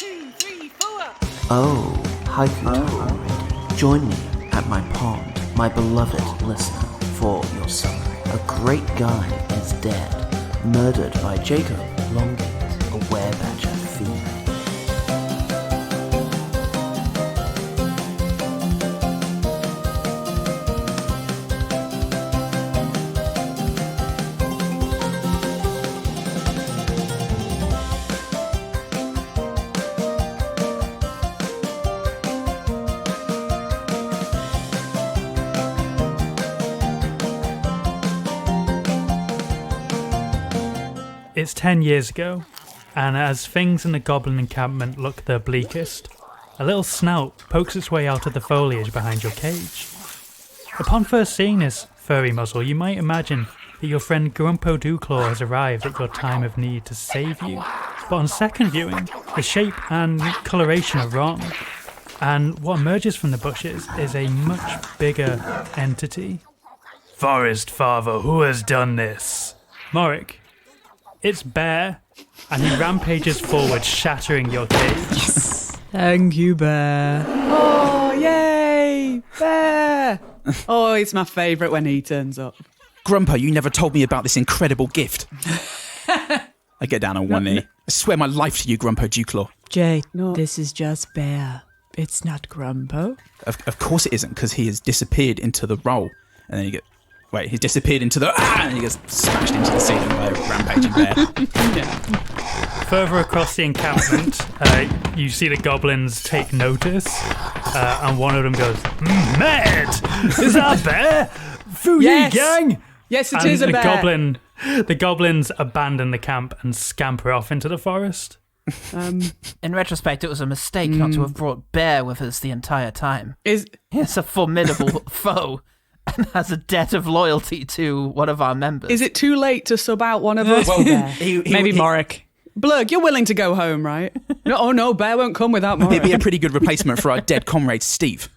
2, 3, 4. Oh, haiku time already. Join me at my pond, my beloved listener, for your summary. A great guy is dead, murdered by Jacob Longgait, a werebadger female. It's 10 years ago, and as things in the goblin encampment look their bleakest, a little snout pokes its way out of the foliage behind your cage. Upon first seeing this furry muzzle, you might imagine that your friend Grumpo Dewclaw has arrived at your time of need to save you. But on second viewing, the shape and coloration are wrong, and what emerges from the bushes is a much bigger entity. Forest Father, who has done this? Morik. It's Bear, and he rampages forward, shattering your cage. Yes! Thank you, Bear. Oh, yay! Bear! Oh, it's my favourite when he turns up. Grumpo, you never told me about this incredible gift. I get down on one knee. I swear my life to you, Grumpo Dewclaw. Jay, this is just Bear. It's not Grumpo. Of course it isn't, because he has disappeared into the roll. And then you get... Wait, he disappeared into the... and he gets smashed into the ceiling by a rampaging bear. Yeah. Further across the encampment, you see the goblins take notice, and one of them goes, Mad! Is that a bear? Foo Yes! gang! Yes, it And is a bear. the goblins abandon the camp and scamper off into the forest. In retrospect, it was a mistake not to have brought Bear with us the entire time. It's a formidable foe and has a debt of loyalty to one of our members. Is it too late to sub out one of us? Well, Maybe Morik. Blurg, you're willing to go home, right? No, Bear won't come without Morik. It'd be a pretty good replacement for our dead comrade, Steve.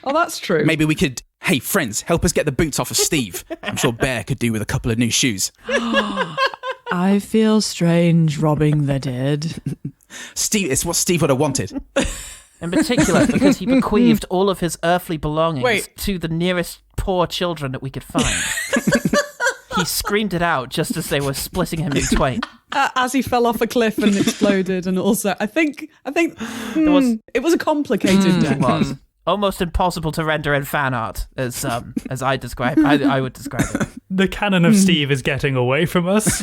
Oh, that's true. Maybe we could... Hey, friends, help us get the boots off of Steve. I'm sure Bear could do with a couple of new shoes. I feel strange robbing the dead. Steve, it's what Steve would have wanted. In particular, because he bequeathed all of his earthly belongings to the nearest poor children that we could find. He screamed it out just as they were splitting him in twain. As he fell off a cliff and exploded, and also, I think it was a complicated death. It was almost impossible to render in fan art, as I describe. I would describe it. The canon of Steve is getting away from us.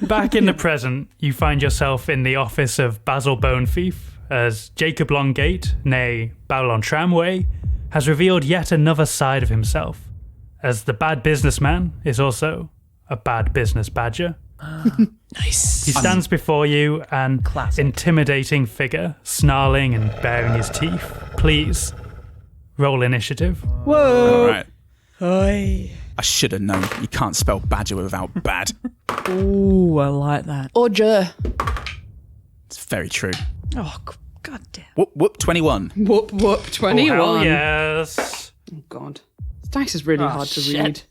Back in the present, you find yourself in the office of Basil Bonethief, as Jacob Longgait, nay Babylon Tramway, has revealed yet another side of himself, as the bad businessman is also a bad business badger. Nice. He stands before you, an Classic. intimidating figure, snarling and baring his teeth. Please, roll initiative. Whoa. All right. Oi. I should have known. You can't spell badger without bad. Ooh, I like that. Orger. It's very true. Oh, god damn. Whoop, 21. Whoop, 21. Oh, hell yes. Oh, God. This dice is really hard to read.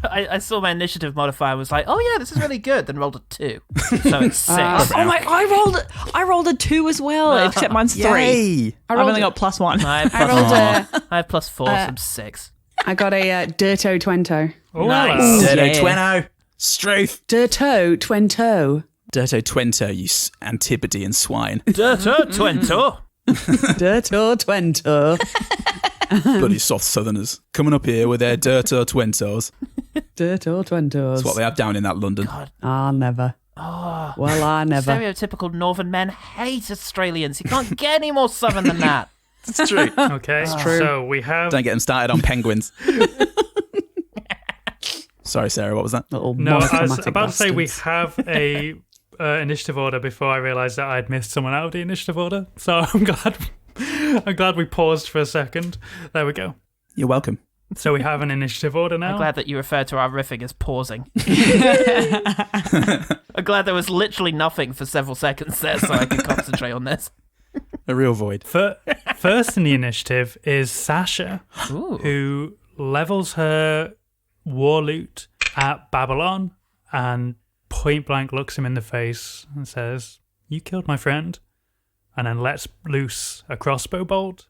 I saw my initiative modifier, was like, oh yeah, this is really good, then rolled a 2. So it's 6. Oh my! I rolled a 2 as well, except mine's 3. Yay! I've only got +1. I have I have +4, so I'm 6. I got a Dirto Twento. Oh, Nice. hello. Dirto Yeah. Twento. Struth. Dirto Twento. Dirto Twento, you Antipodean swine. Dirto Twento. Dirto Twento. Bloody soft southerners. Coming up here with their Dirto Twentos. Dirto Twentos. That's what they have down in that London. Ah, never. Oh, Well, I never. stereotypical northern men hate Australians. You can't get any more southern than that. It's true. Okay, so we have... Don't get them started on penguins. Sorry, Sarah, what was that? Little No, I was monochromatic about to say we bastards. have a initiative order before I realised that I'd missed someone out of the initiative order. So I'm glad we paused for a second. There we go. You're welcome. So we have an initiative order now. I'm glad that you referred to our riffing as pausing. I'm glad there was literally nothing for several seconds there so I could concentrate on this. A real void. First in the initiative is Sasha, Ooh. who levels her war loot at Babylon and point blank looks him in the face and says, "You killed my friend. and then lets loose a crossbow bolt.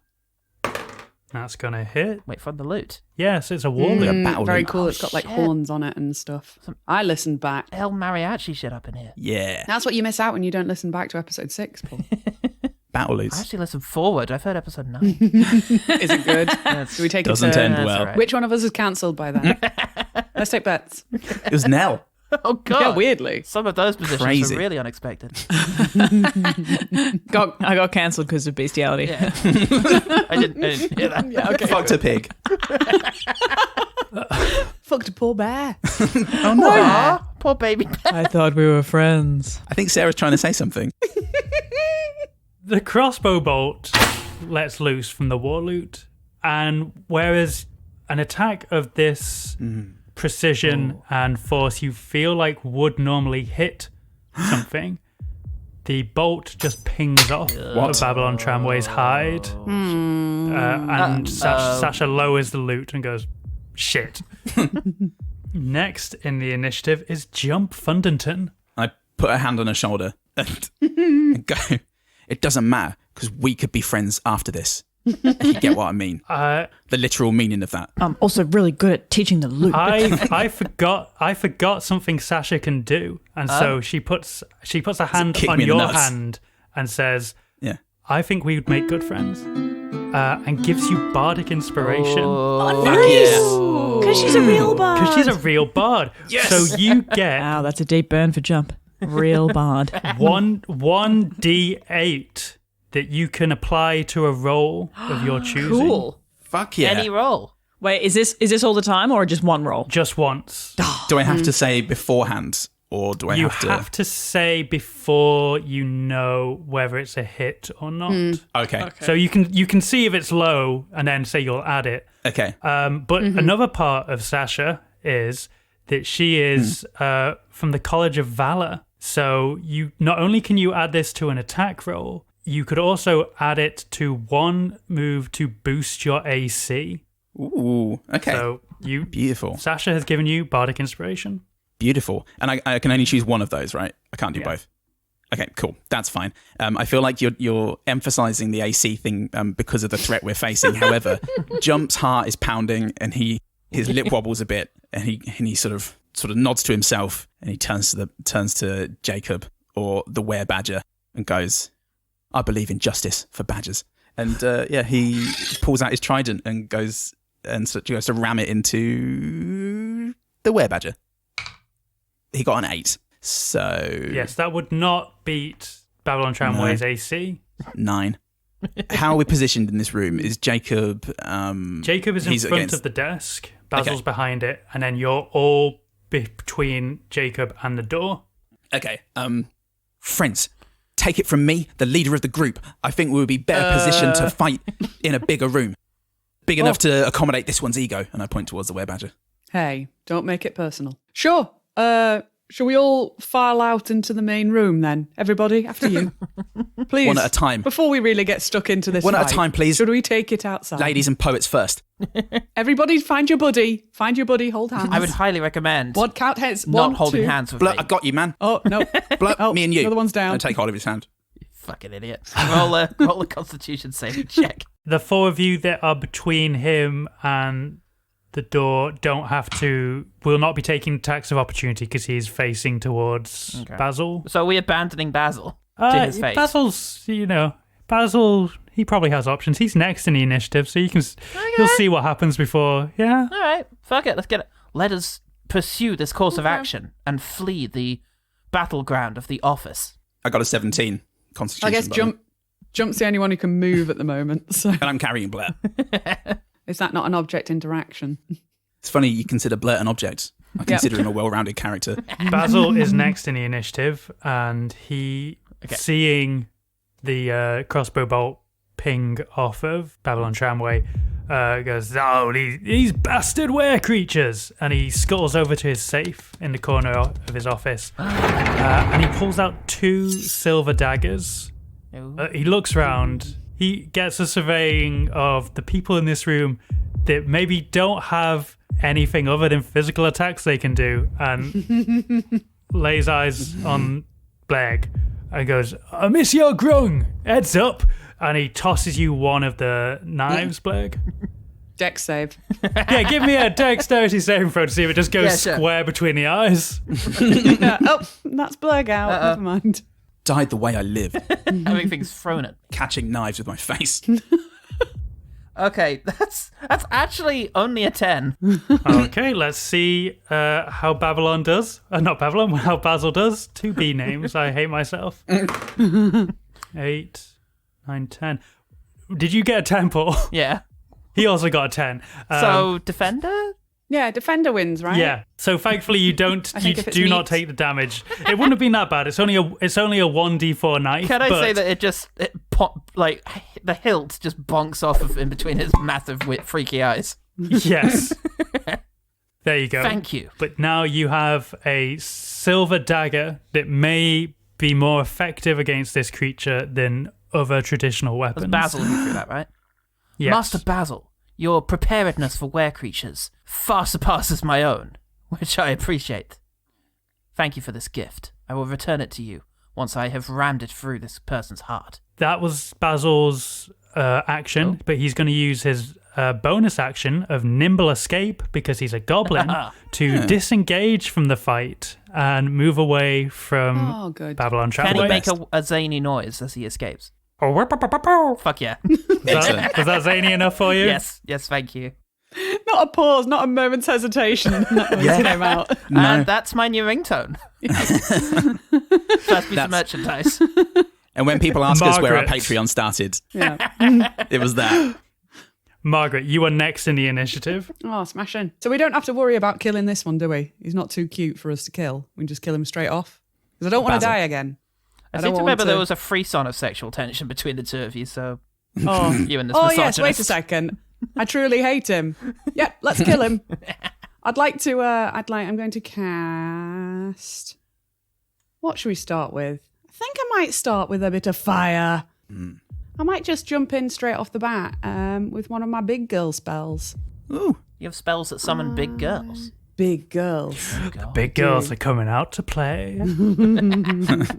That's going to hit. Wait, from the loot. Yes, it's a war loot. a battle Very loot. cool. It's got like horns on it and stuff. I listened back. El mariachi shit up in here. Yeah. That's what you miss out when you don't listen back to episode 6, Paul. Battle I loots. actually listened forward. I've heard episode 9. Is it good? Do we take Doesn't a turn? end well. right. Which one of us is cancelled by then? Let's take bets. It was Nell. Oh, God. Yeah, weirdly. Some of those positions Crazy. are really unexpected. I got cancelled because of bestiality. Yeah. I didn't hear that. Yeah, okay. Fucked a pig. Fucked a poor bear. Oh no. Aw, poor baby. I thought we were friends. I think Sarah's trying to say something. The crossbow bolt lets loose from the war loot, and whereas an attack of this precision and force you feel like would normally hit something, the bolt just pings off of Babylon Tramway's hide, and Sasha lowers the loot and goes, shit. Next in the initiative is Jump Fundington. I put a hand on her shoulder and go, it doesn't matter because we could be friends after this. If you get what I mean. The literal meaning of that. I'm also really good at teaching the loop. I forgot something Sasha can do, and so she puts a hand kick on me in the your nuts. hand and says, Yeah. I think we would make good friends, and gives you bardic inspiration. Oh, nice! Because she's a real bard. Because she's a real bard. Yes! So you get Wow, that's a deep burn for Jump. Real bard. 1d8 that you can apply to a roll of your choosing. Cool. Fuck yeah. Any roll. Wait, is this all the time or just one roll? Just once. Do I have to say beforehand or do I You have to? say before you know whether it's a hit or not. Okay. So you can see if it's low and then say you'll add it. Okay. But another part of Sasha is that she is from the College of Valor. So you not only can you add this to an attack roll, you could also add it to one move to boost your AC. Ooh. Okay. So Beautiful. Sasha has given you bardic inspiration. Beautiful. And I can only choose one of those, right? I can't do both. Okay, cool. That's fine. I feel like you're emphasizing the AC thing because of the threat we're facing. However, Jump's heart is pounding and his lip wobbles a bit and he sort of nods to himself and he turns to Jacob or the were-badger and goes, I believe in justice for badgers. And he pulls out his trident and goes to ram it into the were-badger. He got an 8. So Yes, that would not beat Babylon Tramway's AC. 9. How are we positioned in this room? Is Jacob... Jacob is in he's front against- of the desk. Basil's behind it. And then you're all between Jacob and the door. Okay. Friends, take it from me, the leader of the group. I think we would be better positioned to fight in a bigger room. Big enough to accommodate this one's ego. And I point towards the were-badger. Hey, don't make it personal. Sure. Shall we all file out into the main room then? Everybody, after you. Please. One at a time. Before we really get stuck into this One at a fight, time, please. Should we take it outside? Ladies and poets first. Everybody find your buddy. Find your buddy, hold hands. I would highly recommend What count heads? not 1, holding 2. hands with Blurt, me. I got you, man. Oh, no. Blurt, Oh, me and you. the other one's down. And take hold of his hand. Fucking idiot. Roll a constitution saving check. The four of you that are between him and the door will not be taking attacks of opportunity because he's facing towards Basil. So are we abandoning Basil to his fate? Basil, he probably has options. He's next in the initiative, so you'll see what happens before. Yeah. All right, fuck it, let's get it. Let us pursue this course of action and flee the battleground of the office. I got a 17 constitution. I guess by the way. Jump's the only one who can move at the moment. So And I'm carrying Blurt. is that not an object interaction? It's funny you consider Blurt an object. I consider him a well-rounded character. Basil is next in the initiative, and seeing the crossbow bolt ping off of Babylon Tramway, goes, oh, these bastard were creatures, and he scuttles over to his safe in the corner of his office, and he pulls out 2 silver daggers. He looks round. He gets a surveying of the people in this room that maybe don't have anything other than physical attacks they can do, and lays eyes on Bleg, and goes, Monsieur Grung, heads up. And he tosses you one of the knives, Blake. Dex save. Yeah, give me a dexterity saving throw to see if it just goes square between the eyes. Oh, that's Blurg out. Never mind. Died the way I live, Having things thrown at. catching knives with my face. Okay, that's actually only a 10. Okay, let's see how Babylon does. Not Babylon, how Basil does. 2 B names. I hate myself. 8, 9, 10. Did you get a 10, Paul? Yeah. He also got a 10. So defender? Yeah, defender wins, right? Yeah. So thankfully you do it's not neat. take the damage. It wouldn't have been that bad. It's only a 1d4 knife. Can I but say that it pop, like the hilt just bonks off of in between his massive freaky eyes? Yes. There you go. Thank you. But now you have a silver dagger that may be more effective against this creature than other traditional It weapons. was Basil who threw that, right? Yes. Master Basil, your preparedness for were-creatures far surpasses my own, which I appreciate. Thank you for this gift. I will return it to you once I have rammed it through this person's heart. That was Basil's action, but he's going to use his bonus action of nimble escape because he's a goblin to disengage from the fight and move away from Babylon Tramway. Can he make a zany noise as he escapes? Oh, Fuck yeah. was that zany enough for you? Yes, thank you. Not a pause, not a moment's hesitation. That noise came out. No. And that's my new ringtone. First piece of merchandise. And when people ask us where our Margaret. Patreon started, Yeah. it was that. Margaret, you are next in the initiative. Oh, smashing. So we don't have to worry about killing this one, do we? He's not too cute for us to kill. We can just kill him straight off. Because I don't want to Basil. die again. I don't seem to want remember there was a frisson of sexual tension between the two of you, so Oh, you and this oh misogynist. yes, wait a second. I truly hate him. Yep, let's kill him. I'm going to cast... What should we start with? I think I might start with a bit of fire. I might just jump in straight off the bat with one of my big girl spells. Ooh. You have spells that summon big girls. Big girls. Big girls are coming out to play.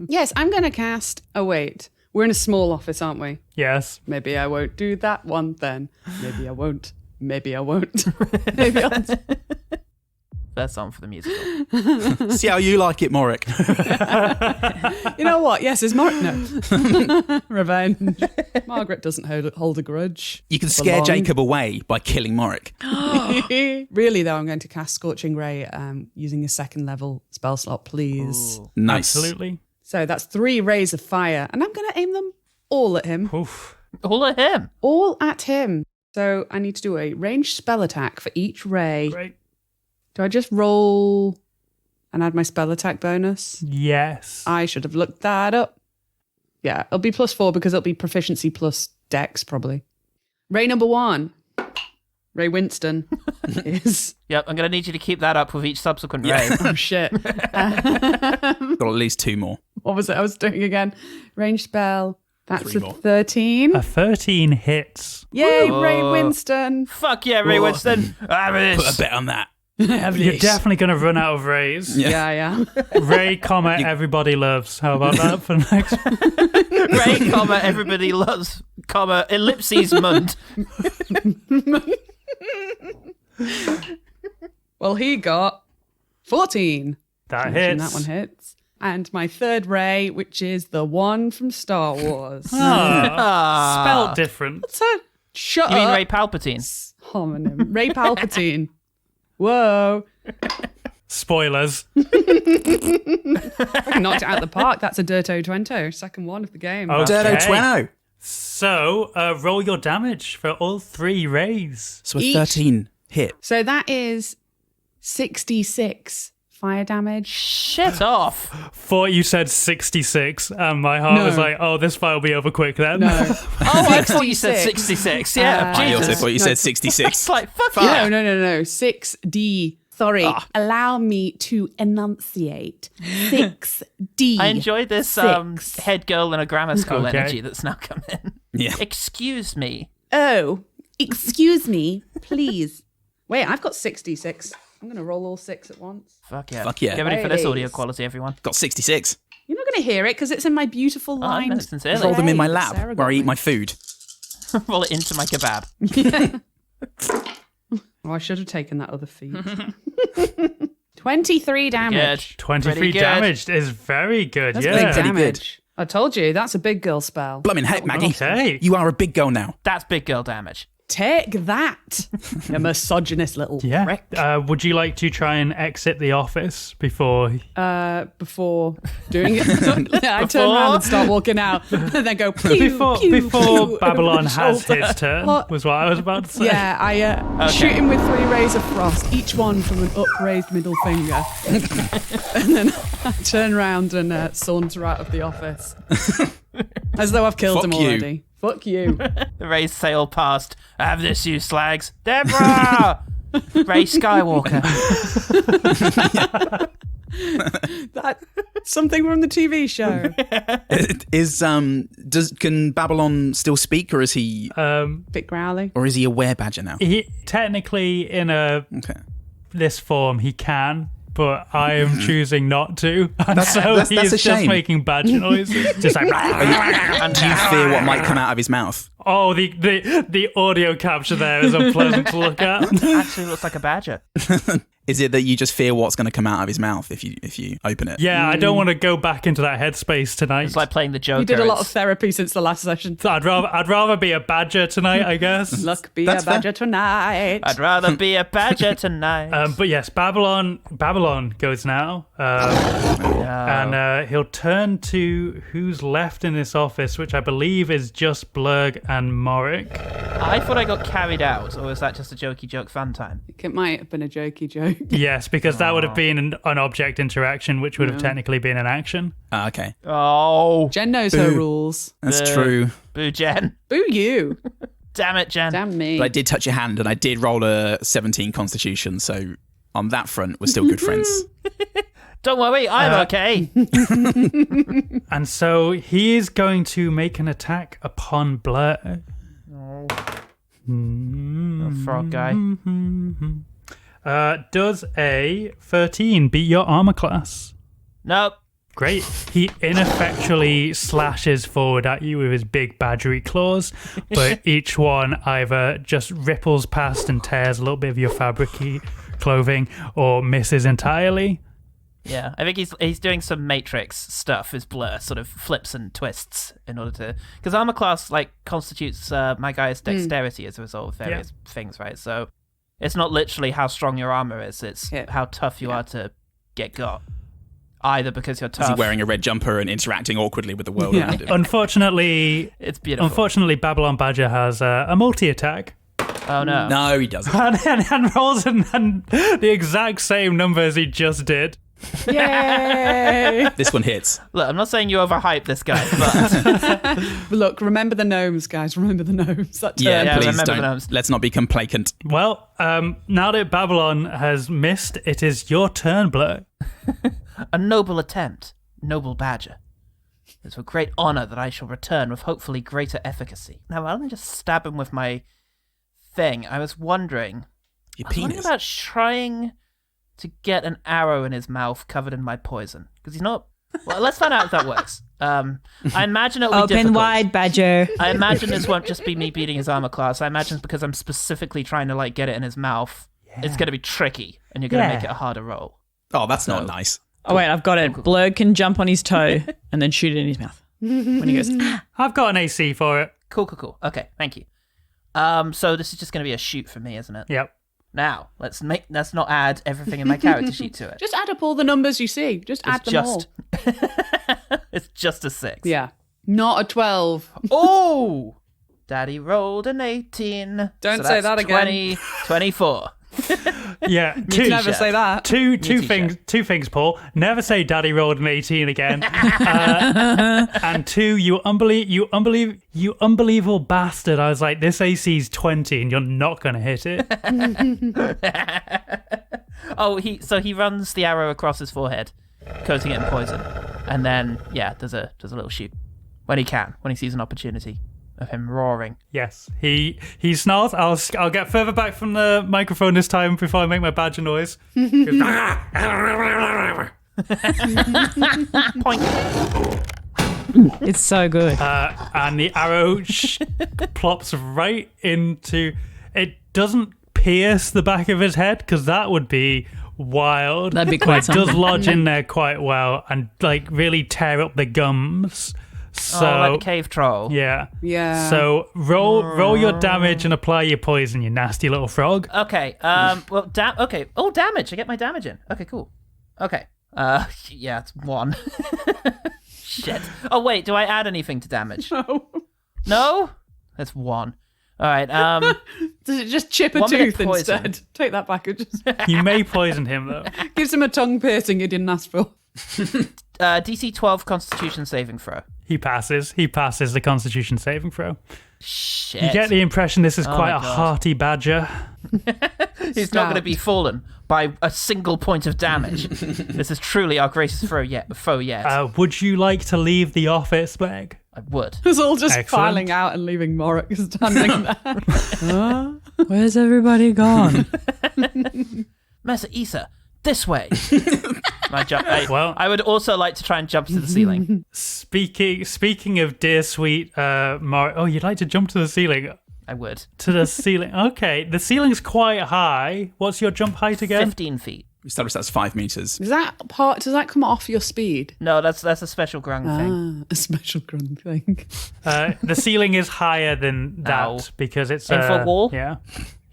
Yes, I'm going to cast... Oh, wait. We're in a small office, aren't we? Yes. Maybe I won't do that one then. Maybe I won't. Maybe I won't. Maybe I'll... First song for the musical. See how you like it, Morik. You know what? Yes, it's No. Revenge. Margaret doesn't hold a grudge. You can scare Belong. Jacob away by killing Morik. Really, though, I'm going to cast Scorching Ray using a 2nd level spell slot, please. Ooh. Nice. Absolutely. So that's 3 rays of fire, and I'm going to aim them all at him. Oof. All at him. All at him. So I need to do a ranged spell attack for each ray. Great. Do I just roll and add my spell attack bonus? Yes. I should have looked that up. Yeah, it'll be +4 because it'll be proficiency plus dex, probably. Ray number 1. Ray Winston is... Yep, I'm going to need you to keep that up with each subsequent ray. Oh, shit. Got at least 2 more. What was it I was doing again? Range spell. That's 3 a more. 13. A 13 hits. Yay, Whoa. Ray Winston. Fuck yeah, Ray Winston. Put a bet on that. You're definitely going to run out of rays. Yeah. Ray, comma, everybody loves. How about that for next? Ray, comma, everybody loves, comma, ellipses mund. Well, he got 14. That And hits. that one hits. And my 3rd ray, which is the one from Star Wars. Ah, spelled different. So, shut You mean up. Ray Palpatine? Homonym. Ray Palpatine. Whoa. Spoilers. I knocked it out of the park. That's a Dirto 20. 2nd one of the game. Okay. Dirto Tweno. So, roll your damage for all 3 rays. So a Each. 13 hit. So that is 66 fire damage. Shit off. Thought you said 66, and my heart No. was like, oh, this fight will be over quick then. No. Oh, I thought you said 66. Yeah, I Jesus. also thought you said It's 66. like, fuck yeah. No. 6D. Sorry. Allow me to enunciate. 6D. I enjoy this Six. head girl in a grammar school Okay. energy that's now come in. Yeah. Excuse me. Oh, excuse me, please. Wait, I've got 66. I'm going to roll all 6 at once. Fuck yeah. Fuck yeah. Get ready for this audio Ladies. quality, everyone. Got 66. You're not going to hear it because it's in my beautiful line. Sincerely. Roll them in my Sara lap got where I eat me. my food. Roll it into my kebab. Oh, I should have taken that other feat. 23 damage. 23 good. damage is very good. That's yeah. big Pretty good. damage. I told you, that's a big girl spell. Blimmin' heck, Maggie. Okay. You are a big girl now. That's big girl damage. Take that, you misogynist little Yeah. prick. Would you like to try and exit the office before? Before doing it, I turn around and start walking out, and then go pew, Before pew, pew, Babylon over the has shoulder. his turn, was what I was about to say. Yeah, I shoot him with 3 rays of frost, each one from an upraised middle finger, and then I turn around and saunter out of the office, as though I've killed him Fuck you. already. Fuck you. The rays sail past. Have this, you slags. Deborah! Ray Skywalker. That something from the TV show. Can Babylon still speak, or is he Bit growly. a werebadger now? He technically in Okay. this form he can, but I am choosing not to. And so that's he's a just shame. making badger noises. Just like Do you fear what might come out of his mouth? oh, the audio capture there is unpleasant to look at. Actually looks like a badger. Is it that you just fear what's going to come out of his mouth if you open it? Yeah, I don't want to go back into that headspace tonight. It's like playing the Joker. You did a lot of It's- therapy since the last session. I'd rather be a badger tonight, I guess. Luck be That's a badger tonight. I'd rather be a badger tonight. But yes, Babylon goes now, and he'll turn to who's left in this office, which I believe is just Blurg and Morik. I thought I got carried out, or was that just a jokey joke fun time? It might have been a jokey joke. Yes, because that would have been an object interaction, which would have technically been an action. Okay. Oh, Jen knows her rules. That's true. boo, Jen. Boo you. Damn it, Jen. Damn me. But I did touch your hand, and I did roll a 17 Constitution, so on that front, we're still good friends. Don't worry, I'm okay. And so he is going to make an attack upon Blurg. Frog guy. Does a 13 beat your armor class? Nope. Great. He ineffectually slashes forward at you with his big badgery claws, but each one either just ripples past and tears a little bit of your fabricy clothing or misses entirely. Yeah, I think he's doing some Matrix stuff. His Blur sort of flips and twists in order to, because armor class like constitutes my guy's dexterity as a result of various things, right? So it's not literally how strong your armor is; it's how tough you are to get got. Either because you're Is tough. he wearing a red jumper and interacting awkwardly with the world around him? Unfortunately, It's beautiful. Babylon Badger has a multi-attack. Oh no. No, he doesn't. And rolls and the exact same number as he just did. Yay! This one hits. Look, I'm not saying you overhype this guy, but Look, remember the gnomes, guys. Remember the gnomes. That term. Yeah, Please remember don't. those. Let's not be complacent. Well, now that Babylon has missed, it is your turn, Blur. a noble attempt, noble badger. It's with great honor that I shall return with hopefully greater efficacy. Now, rather than just stab him with my thing, I was wondering Your wondering penis. about trying to get an arrow in his mouth covered in my poison. Because he's not... Well, let's find out if that works. I imagine it'll be Open difficult. wide, Badger. I imagine this won't just be me beating his armor class. I imagine it's because I'm specifically trying to like get it in his mouth. It's going to be tricky, and you're going to make it a harder roll. Oh, that's not nice. Oh, wait, I've got it. Blurg can jump on his toe and then shoot it in his mouth. When he goes, I've got an AC for it. Cool. Okay, thank you. So this is just going to be a shoot for me, isn't it? Yep. Now, let's not add everything in my character sheet to it. Just add up all the numbers you see. Just add them all. It's just a 6. Yeah. Not a 12. Oh! Daddy rolled an 18. Don't so say that's that again. 24. Yeah, You can never say that. Two t-shirt. things, Paul. Never say Daddy rolled an 18 again. And 2, you unbelievable bastard. I was like, this AC's 20 and you're not going to hit it. Oh, he runs the arrow across his forehead, coating it in poison. And then, there's a little shoot. When he sees an opportunity of him roaring. Yes, he snarls. I'll get further back from the microphone this time before I make my badger noise. Point. It's so good. And the arrow plops right into. It doesn't pierce the back of his head because that would be wild. That'd be But quite it does something. lodge in there quite well and like really tear up the gums. So like a cave troll. yeah. Yeah. So roll your damage and apply your poison, you nasty little frog. Okay. Well, okay. Oh, damage. I get my damage in. Okay, cool. Okay. Yeah, it's 1. Shit. Oh wait, do I add anything to damage? No. No? That's 1. All right. Does it just chip a 1 minute tooth poison. instead? Take that back. It just You may poison him though. gives him a tongue piercing he didn't ask for. DC 12 Constitution saving throw. He passes the Constitution saving throw. Shit. You get the impression this is Oh quite my a God. hearty badger. He's not going to be fallen by a single point of damage. This is truly our greatest foe yet. Would you like to leave the office, Meg? I would. It's all just Excellent. filing out and leaving Morik standing there. Where's everybody gone? Mesa Issa, this way. Well- I would also like to try and jump to the ceiling. Speaking of dear sweet oh, you'd like to jump to the ceiling? I would. To the ceiling. Okay, the ceiling's quite high. What's your jump height again? 15 feet. We established that's 5 meters. Does that come off your speed? No, that's a special grung thing. A special grunt thing. The ceiling is higher than that Ow. because it's 10-foot wall? Yeah.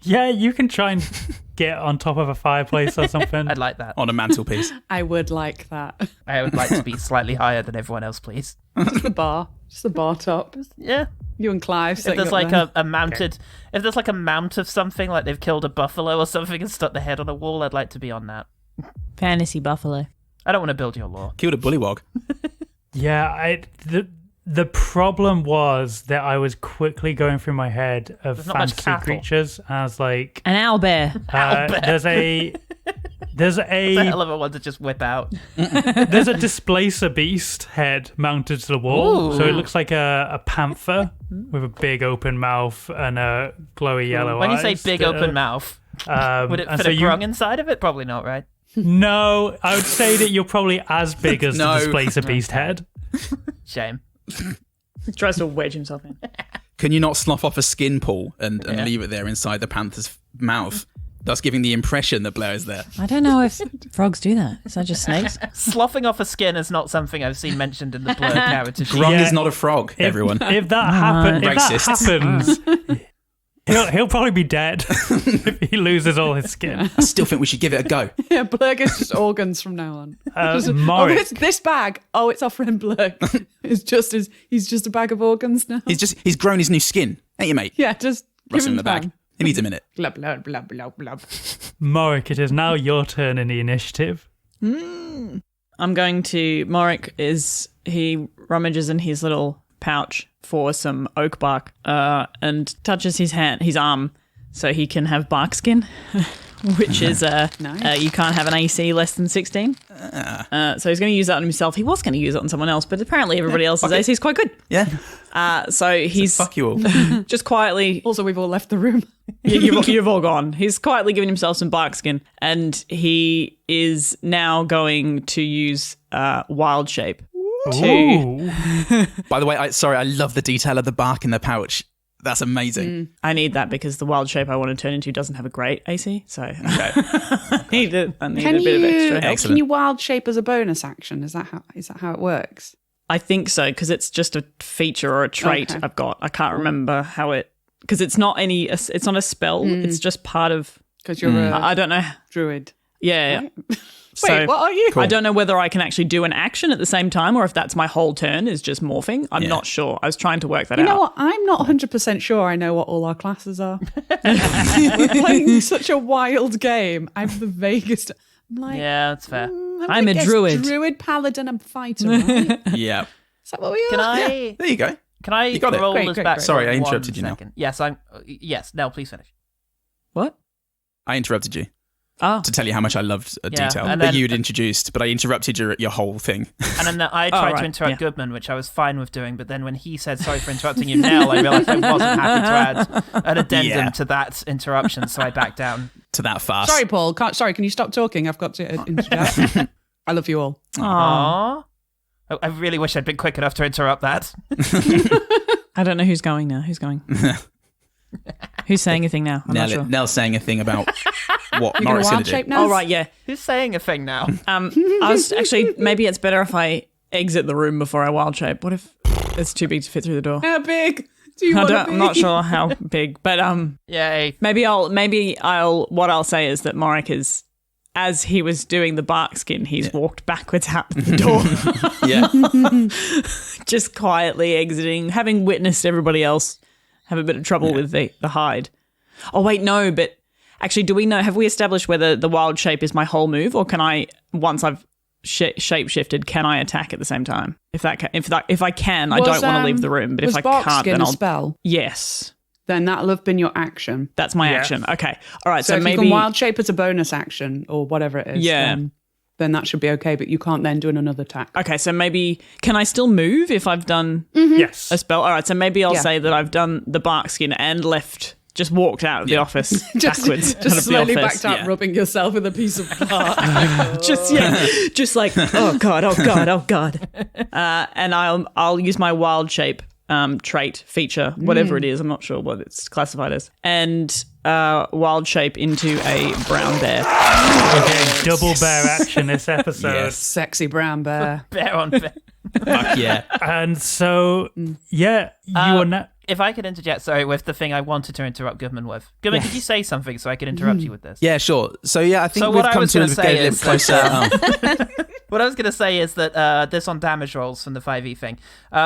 Yeah, you can try and get on top of a fireplace or something. I'd like that. On a mantelpiece. I would like that. I would like to be slightly higher than everyone else, please. Just the bar top. Yeah. You and Clive. If sitting there's up like there. a mounted, if there's like a mount of something, like they've killed a buffalo or something and stuck the head on a wall, I'd like to be on that. Fantasy buffalo. I don't want to build your law. Killed a bullywog. Yeah, the problem was that I was quickly going through my head of There's not much fantasy cattle. creatures. And I was like, An owlbear. there's a It's a hell of a one to just whip out. there's a displacer beast head mounted to the wall, Ooh. so it looks like a panther with a big open mouth and a glowy yellow When you eyes. say big open mouth, would it and fit so a you- grung inside of it? Probably not, right? No, I would say that you're probably as big as No. the displacer beast head. Shame. He tries to wedge himself in. Can you not slough off a skin pool and Yeah. leave it there inside the panther's mouth? Thus giving the impression that Blair is there. I don't know if frogs do that. Is that just snakes? Sloughing off a skin is not something I've seen mentioned in the Blur character sheet. Grung Yeah. is not a frog, everyone. If that happens, Racists. he'll probably be dead if he loses all his skin. I still think we should give it a go. Yeah, Blurg is just organs from now on. Morik. it's this bag. Oh, it's our friend Blurg. He's just a bag of organs now. He's grown his new skin. Ain't you, mate? Yeah, just give Rustle him in the bag. time. He needs a minute. Blub, blub, blub, blub, blub. Morik, it is now your turn in the initiative. I'm going to. He rummages in his little pouch for some oak bark and touches his arm so he can have bark skin, which is Nice. you can't have an AC less than 16. So he's going to use that on himself. He was going to use it on someone else, but apparently everybody else's AC is quite good. Yeah. So he's Fuck you all. just quietly. Also, we've all left the room. You've all gone. He's quietly giving himself some bark skin, and he is now going to use wild shape. Ooh. By the way, I love the detail of the bark in the pouch. That's amazing. I need that because the wild shape I want to turn into doesn't have a great AC, so I need a bit of extra help. Excellent. Can you wild shape as a bonus action? Is that how it works? I think so because it's just a feature or a trait Okay. I've got. I can't remember how it because it's not a spell. It's just part of. Because you're a I don't know. druid. Yeah. Right? So Wait, what are you? I don't know whether I can actually do an action at the same time or if that's my whole turn is just morphing. I'm Yeah. not sure. I was trying to work that You out. know what? I'm not 100% sure I know what all our classes are. We're playing such a wild game. I'm the vaguest. I'm like, Yeah, that's fair. I'm I'm gonna a guess druid. Druid, paladin, and fighter, right? Is Yeah. that what we are? Can Yeah. I? There you go. Can I You got it. roll Great, this great, back? great. Sorry, I for interrupted 1 you now. second? Yes, yes. Nell, please finish. What? I interrupted you Oh. to tell you how much I loved a Yeah, detail and that then- you'd introduced, but I interrupted your whole thing. And then I tried to right, interrupt yeah. Goodman, which I was fine with doing, but then when he said sorry for interrupting you, Nell, I realised I wasn't happy to add an addendum Yeah. to that interruption, so I backed down. To that fast. Sorry, Paul. Can you stop talking? I've got to interject. I love you all. Aww. I really wish I'd been quick enough to interrupt that. I don't know who's going now. Who's going? Who's saying a thing now? I'm not sure. Nell's saying a thing about what You're Moric's going going to wild to shape do. now? Oh, right, yeah. Who's saying a thing now? I was actually, maybe it's better if I exit the room before I wild shape. What if it's too big to fit through the door? How big do you want to be? I'm not sure how big, but Yay. maybe what I'll say is that Morik is, as he was doing the bark skin, he's walked backwards out the door, Yeah. just quietly exiting, having witnessed everybody else have a bit of trouble with the hide. Oh wait, no, but actually, have we established whether the wild shape is my whole move, or can I, once I've shape shifted, can I attack at the same time? If I can, I don't want to leave the room, but if I bark can't, skin then a I'll. spell? Yes, Then that'll have been your action. that's my Yeah. action. Okay, all right. So, So if maybe you can wild shape as a bonus action or whatever it is, Yeah. then that should be okay. But you can't then do another attack. Okay, so maybe can I still move if I've done Yes. a spell? All right, so maybe I'll Yeah. say that I've done the bark skin and just walked out of the office backwards out Just of slowly the office. backed out, rubbing yourself with a piece of bark. just like oh god, and I'll use my wild shape trait feature, whatever it is. I'm not sure what it's classified as, and wild shape into a brown bear. We're getting double bear action this episode. Yes. Sexy brown bear. Bear on bear. Fuck yeah. And so, yeah, you are now. If I could interject, sorry, with the thing I wanted to interrupt Goodman with. Goodman, could you say something so I could interrupt you with this? Yeah, sure. So yeah, I think So we've what I come was to gonna a say little is closer. What I was going to say is that this on damage rolls from the 5e thing.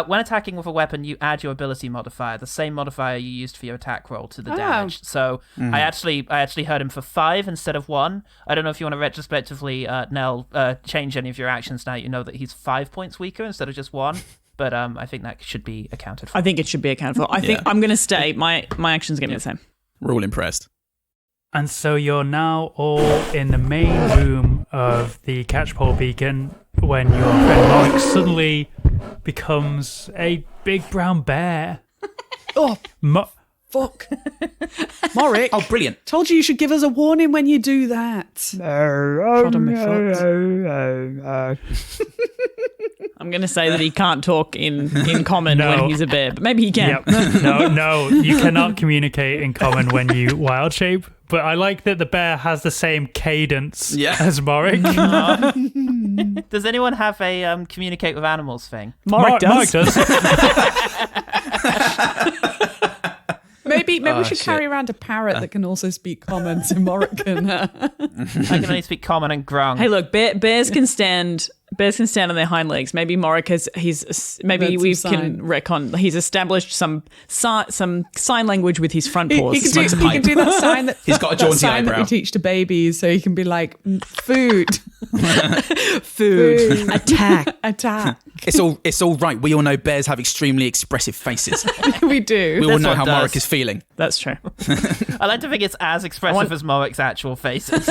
When attacking with a weapon, you add your ability modifier, the same modifier you used for your attack roll, to the damage. So I actually hurt him for 5 instead of 1. I don't know if you want to retrospectively, Nell, change any of your actions now you know that he's 5 points weaker instead of just 1. But I think that should be accounted for. I think it should be accounted for. I think I'm going to stay. My action's going to be the same. We're all impressed. And so you're now all in the main room of the Catchpole Beacon when your friend Morik suddenly becomes a big brown bear. Oh, fuck. Morik. Oh, brilliant. Told you should give us a warning when you do that. Trod on my foot. I'm going to say that he can't talk in common No. when he's a bear, but maybe he can. Yep. No, you cannot communicate in common when you wild shape. But I like that the bear has the same cadence as Morik. Does anyone have a communicate with animals thing? Morik does. Morik does. Maybe we should carry around a parrot that can also speak common to Morik. I can only speak common and grung. Hey, look, bears can stand. Bears can stand on their hind legs. Maybe Morik he's established some sign language with his front paws. He can do that sign that He's got a jaunty sign that we eyebrow. teach to babies, so he can be like food, Food, attack. attack. It's all right. We all know bears have extremely expressive faces. We do. We all This know one how does. Morik is feeling. That's true. I like to think it's as expressive as Morik's actual faces.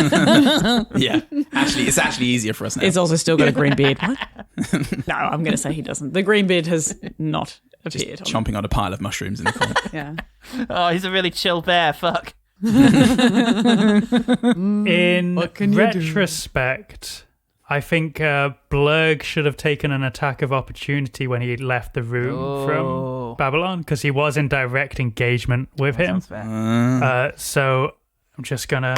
Yeah. It's actually easier for us now. It's also still got a green beard. What? No, I'm going to say he doesn't. The green beard has not appeared. chomping on a pile of mushrooms in the corner. Yeah. Oh, he's a really chill bear. Fuck. In What can you do? retrospect, I think Blurg should have taken an attack of opportunity when he left the room Oh. from Babylon, because he was in direct engagement with him. Sounds fair. So I'm just gonna.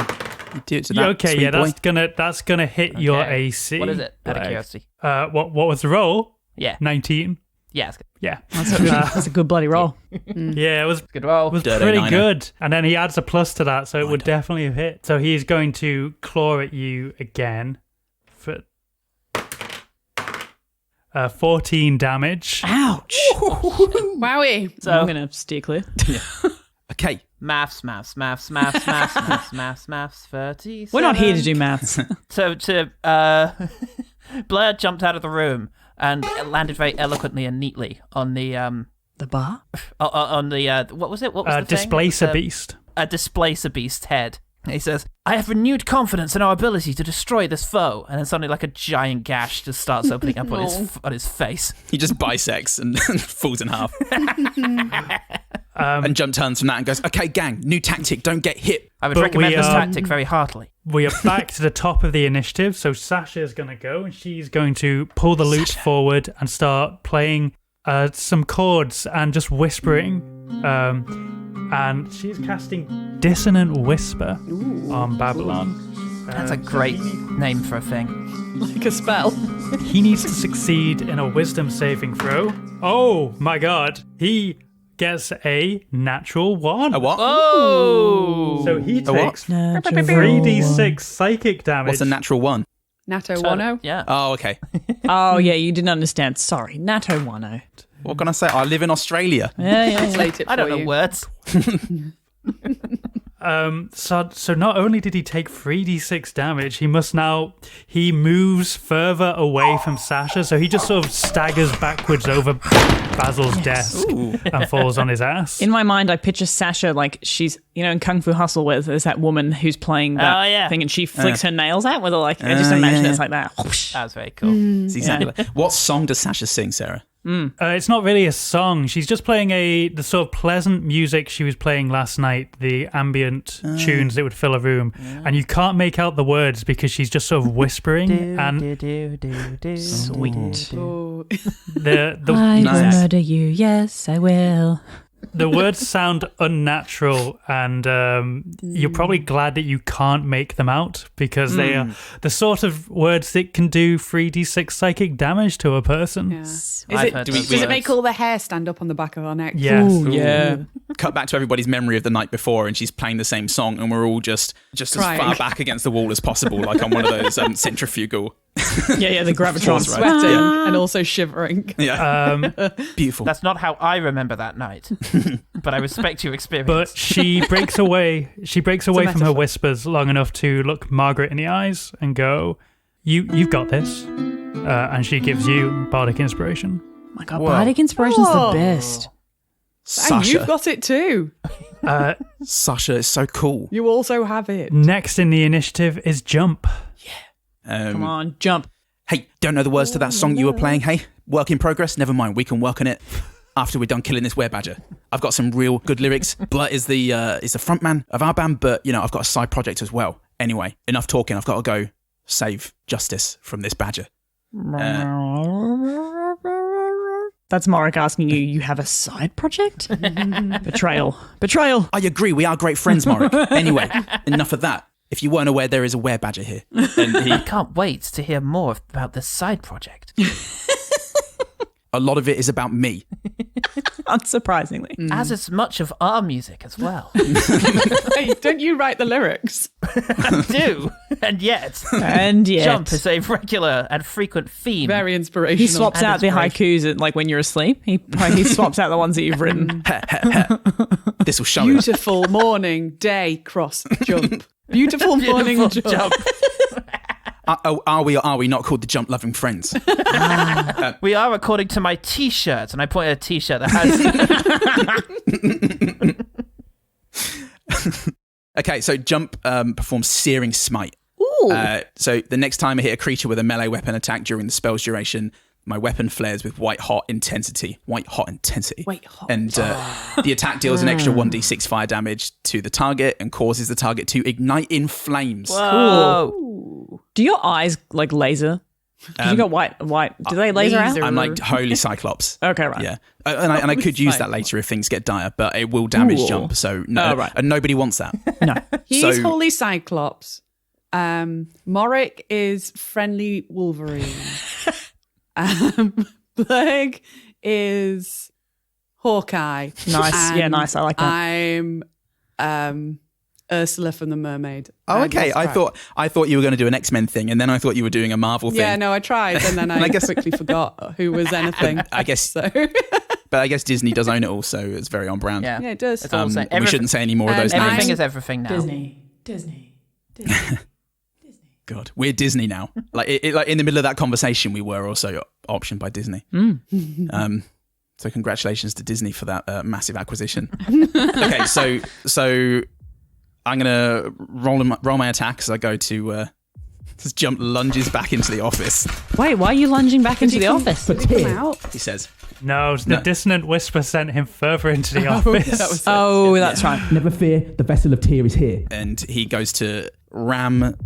Do it to that Okay, sweet yeah, boy. that's gonna hit your Okay. AC. What is it? Out of Blurg. curiosity. What was the roll? Yeah. 19. Yeah, it's good. Yeah, That's a good bloody roll. yeah, it was Good roll. Dirty pretty niner. good. And then he adds a plus to that, so it would definitely have hit. So he's going to claw at you again for 14 damage. Ouch. Wowie. So I'm going to steer clear. Okay. maths. 37. We're not here to do maths. So Blair jumped out of the room and landed very eloquently and neatly on the The bar? on the what was it? What was the thing? Displacer beast. A displacer beast's head. He says, "I have renewed confidence in our ability to destroy this foe," and then suddenly, like a giant gash just starts opening up on his face. He just bisects and falls in half. And Jump turns from that and goes, okay, gang, new tactic, don't get hit. I would But recommend we this are- tactic very heartily. We are back to the top of the initiative. So Sasha is going to go, and she's going to pull the lute forward and start playing some chords and just whispering. And she's casting Dissonant Whisper on Babylon. That's a great name for a thing. Like a spell. He needs to succeed in a wisdom saving throw. Oh my god. He gets a natural 1. A what? Oh! So he A what? takes 3d6 psychic damage. What's a natural 1? Natto Wano. Yeah. Oh, okay. Oh, yeah, you didn't understand. Sorry. Natto Wano. What can I say? I live in Australia. Yeah. Translate it I don't for know you. words. So not only did he take 3d6 damage, he moves further away from Sasha, so he just sort of staggers backwards over Basil's desk and falls on his ass. In my mind, I picture Sasha like she's, in Kung Fu Hustle where there's that woman who's playing that thing and she flicks her nails out with her, like, I just imagine it's like that. That was very cool. It's exactly like- What song does Sasha sing, Sarah? It's not really a song. She's just playing the sort of pleasant music she was playing last night, the ambient tunes that would fill a room. And you can't make out the words because she's just sort of whispering. Sweet. Oh. The I will murder you, yes, I will. the words sound unnatural, and you're probably glad that you can't make them out because they are the sort of words that can do 3d6 psychic damage to a person. Yeah. Does it make all the hair stand up on the back of our neck? Yes. Ooh, yeah. Cut back to everybody's memory of the night before, and she's playing the same song, and we're all just as Crying. far back against the wall as possible, like on one of those centrifugal. Yeah, the gravitron. Sweating and also shivering. Yeah, beautiful. That's not how I remember that night, but I respect your experience. But she breaks away. She breaks away from her metaphor. whispers long enough to look Margaret in the eyes and go, "You've got this." And she gives you bardic inspiration. Oh my God, bardic inspiration's the best. And you've Sasha, got it too. Sasha is so cool. You also have it. Next in the initiative is Jump. Come on, jump. Hey, don't know the words to that song you were playing? Hey, work in progress. Never mind, we can work on it after we're done killing this werebadger. I've got some real good lyrics. Blut is the front man of our band, but I've got a side project as well. Anyway, enough talking. I've got to go save Justyce from this badger. That's Morik asking you, you have a side project? Betrayal. Betrayal. I agree. We are great friends, Morik. Anyway, enough of that. If you weren't aware, there is a werebadger here. And I can't wait to hear more about this side project. a lot of it is about me. Unsurprisingly. As is much of our music as well. Hey, don't you write the lyrics? I do, and yet Jump is a regular and frequent theme. Very inspirational. He swaps And out the haikus like when you're asleep. He swaps out the ones that you've written. This will show it. Beautiful morning, day, cross, jump. Beautiful morning, Beautiful jump. Are we or are we not called the Jump Loving Friends? We are according to my T-shirt, and I point at a T-shirt that has... Okay, so Jump performs Searing Smite. So the next time I hit a creature with a melee weapon attack during the spell's duration, my weapon flares with white hot intensity. White hot. And the attack deals an extra 1d6 fire damage to the target and causes the target to ignite in flames. Whoa. Do your eyes like laser? 'Cause you got white. Do they laser out? I'm like holy Cyclops. Okay, right. Yeah, and I could use that later if things get dire, but it will damage Ooh. Jump. So no, Oh, right. and nobody wants that. No. He's So- Holy Cyclops. Morik is Friendly Wolverine. Blake is Hawkeye. Nice. Yeah, And nice. I like that. I'm Ursula from The Mermaid. Oh, okay. I thought you were going to do an X-Men thing, and then I thought you were doing a Marvel thing. Yeah, no, I tried, and then I quickly forgot who was anything. I guess, So but I guess Disney does own it all, so it's very on brand. Yeah. yeah, it does. It's all the same. We shouldn't say any more of those Everything names. is everything now. Disney. God, we're Disney now. Like in the middle of that conversation, we were also optioned by Disney. So congratulations to Disney for that massive acquisition. Okay, so I'm gonna roll my attack as I go to just Jump lunges back into the office. Wait, why are you lunging back into the office? Come out. He says, No, the dissonant whisper sent him further into the office. That was Oh, that's right. Never fear, the vessel of tear is here. and he goes to ram.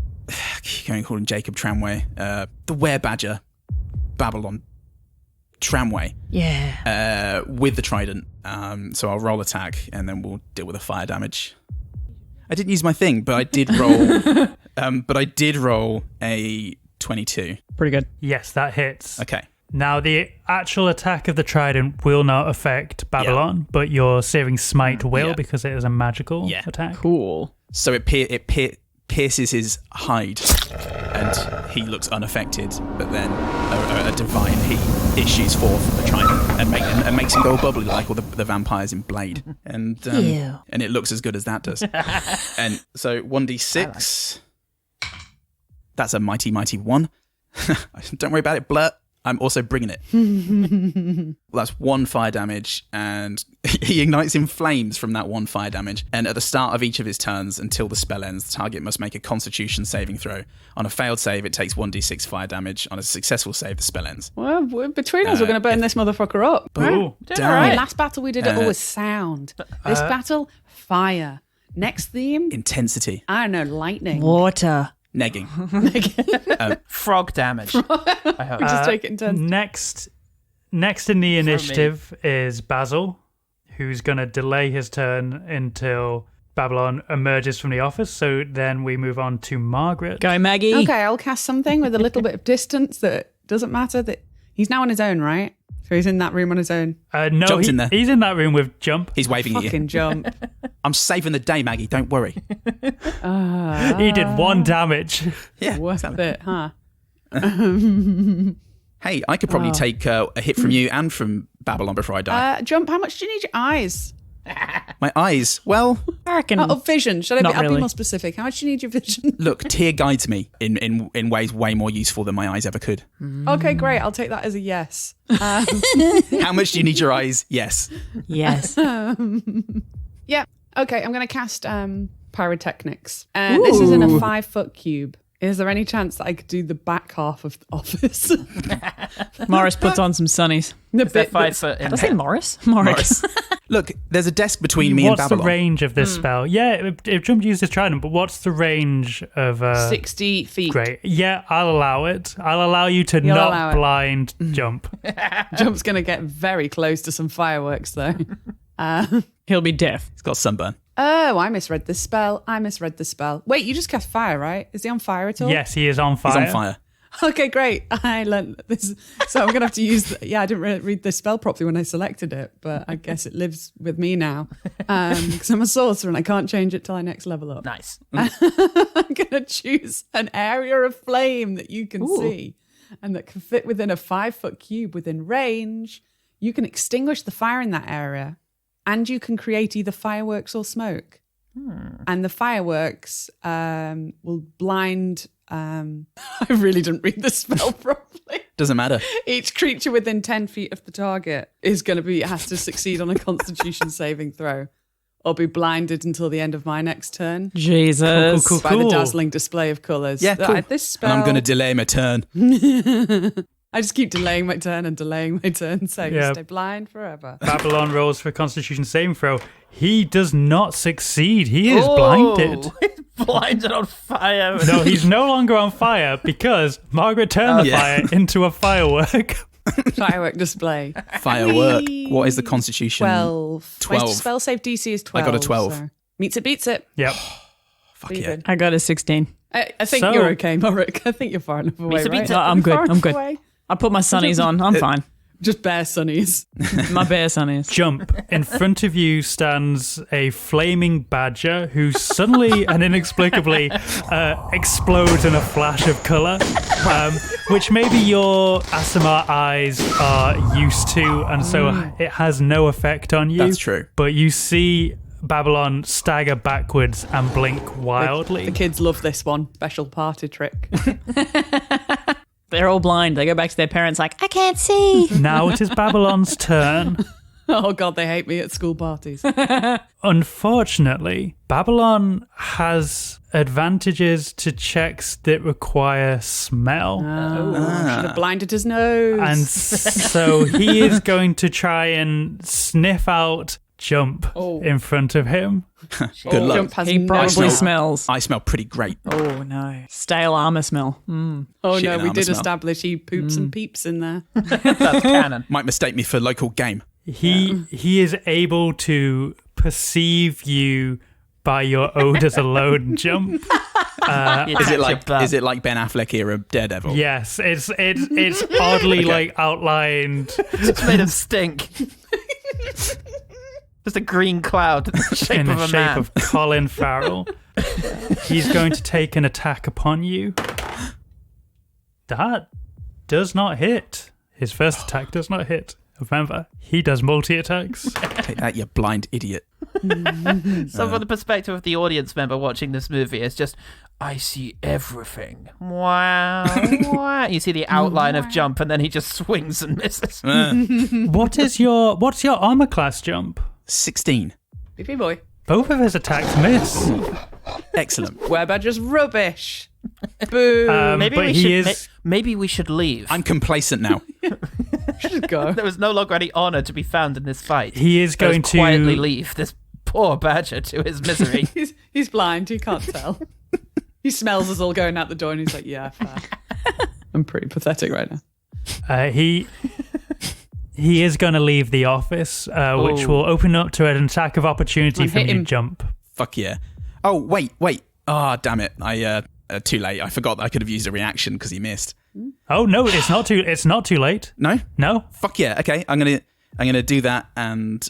Keep going, call him Jacob Tramway. The Werebadger, Babylon Tramway. Yeah. With the trident. So I'll roll attack, and then we'll deal with the fire damage. I didn't use my thing, but I did roll. A 22. Pretty good. Yes, that hits. Okay. Now, the actual attack of the trident will not affect Babylon, but your Searing Smite will because it is a magical attack. Cool. So it pierces his hide, and he looks unaffected. But then a divine heat issues forth from the trident and makes him go bubbly like all the vampires in Blade. And and it looks as good as that does. And so 1d6. That's a mighty 1. Don't worry about it, Blurt. I'm also bringing it. Well, that's 1 fire damage, and he ignites in flames from that 1 fire damage. And at the start of each of his turns, until the spell ends, the target must make a Constitution saving throw. On a failed save, it takes 1d6 fire damage. On a successful save, the spell ends. Well, between us, we're going to burn this motherfucker up. Ooh. Damn. Last battle we did it all was sound. This battle, fire. Next theme, Intensity. I don't know, lightning. Water. Negging. Frog damage. I hope. Just take it in turns. Next in the initiative is Basil, who's going to delay his turn until Babylon emerges from the office. So then we move on to Margaret. Go, Maggie. Okay, I'll cast something with a little bit of distance that doesn't matter. That he's now on his own, right? So he's in that room on his own. No, Jump's in there. He's in that room with Jump. He's waving at you. Fucking jump. I'm saving the day, Maggie. Don't worry. He did 1 damage. Yeah. Worth it, huh? Hey, I could probably take a hit from you and from Babylon before I die. Jump, how much do you need your eyes? My eyes. Well, I reckon. Oh, vision. Should I Not I'll be really. more specific. How much do you need your vision? look, Tyr guides me in ways way more useful than my eyes ever could. Okay, great. I'll take that as a yes. How much do you need your eyes? Yes. Yes. Yeah. Okay, I'm going to cast Pyrotechnics. This is in a 5-foot cube. Is there any chance that I could do the back half of the office? Morris puts on some sunnies. Is that 5 foot in Did I say Morris? Morris. Look, there's a desk between me and What's Babylon. the range of this spell? Yeah, if Jump uses trident, but what's the range of... 60 feet. Great. Yeah, I'll allow it. I'll allow you to You'll allow not it. blind Jump. Jump's going to get very close to some fireworks, though. He'll be deaf. He's got sunburn. Oh, I misread the spell. Wait, you just cast fire, right? Is he on fire at all? Yes, he is on fire. He's on fire. Okay, great. I learned this. So I'm going to have to use... I didn't read the spell properly when I selected it, but I guess it lives with me now. Because I'm a sorcerer and I can't change it till I next level up. Nice. I'm going to choose an area of flame that you can see and that can fit within a 5-foot cube within range. You can extinguish the fire in that area and you can create either fireworks or smoke. And the fireworks will blind... I really didn't read the spell properly. Doesn't matter. Each creature within 10 feet of the target has to succeed on a Constitution saving throw or be blinded until the end of my next turn Jesus. Cool. by the dazzling display of colours. Yeah, cool. This spell... And I'm going to delay my turn. I just keep delaying my turn, so Yeah. stay blind forever. Babylon rolls for Constitution saving throw. He does not succeed. He is blinded. He's blinded on fire. No, he's no longer on fire because Margaret turned the fire into a firework. Firework display. Firework. What is the Constitution? 12. 12. My spell save DC is 12. I got a 12. So. Meets it, beats it. Yep. Fuck yeah. I got a 16. I think So- you're okay, Morik. I think you're far enough away, Meets it, right? beats it. No, I'm good. Far I'm enough good. away. I put my sunnies on. I'm fine. Just bare sunnies. My bare sunnies. Jump. In front of you stands a flaming badger who suddenly and inexplicably explodes in a flash of colour, which maybe your ASMR eyes are used to, and so it has no effect on you. That's true. But you see Babylon stagger backwards and blink wildly. The kids love this one. Special party trick. They're all blind. They go back to their parents like, I can't see. Now it is Babylon's turn. Oh, God, they hate me at school parties. Unfortunately, Babylon has advantages to checks that require smell. Should have blinded his nose. And so he is going to try and sniff out jump in front of him. Good luck. Jump has He no probably smell. smells. I smell pretty great. Oh no, stale armor smell. Mm. Oh Shit no, and we armor did smell. establish he poops and peeps in there. That's canon. Might mistake me for local game. He is able to perceive you by your odors alone, Jump. Is it like Ben Affleck era Daredevil? Yes, it's oddly like outlined. It's made of stink. Just a green cloud in the shape in of the a shape man. of Colin Farrell. He's going to take an attack upon you. That does not hit. His first attack does not hit. Remember, he does multi-attacks. Take that, you blind idiot. So from the perspective of the audience member watching this movie, it's just, I see everything. Wow. Wow. You see the outline of Jump, and then he just swings and misses. What's your armor class, Jump? 16. Beefy boy. Both of his attacks miss. Excellent. Werebadger's rubbish. Boo. Maybe we should leave. I'm complacent now. Just go. There was no longer any honor to be found in this fight. He is going Let's quietly to leave this poor badger to his misery. He's blind. He can't tell. He smells us all going out the door, and he's like, "Yeah, fair." I'm pretty pathetic right now. He is going to leave the office, which will open up to an attack of opportunity Come on, from hit you, him. Jump. Fuck yeah. Oh, wait. Ah, damn it. Too late. I forgot that I could have used a reaction because he missed. Oh no, it's not too late. No? No. Fuck yeah. Okay, I'm gonna do that, and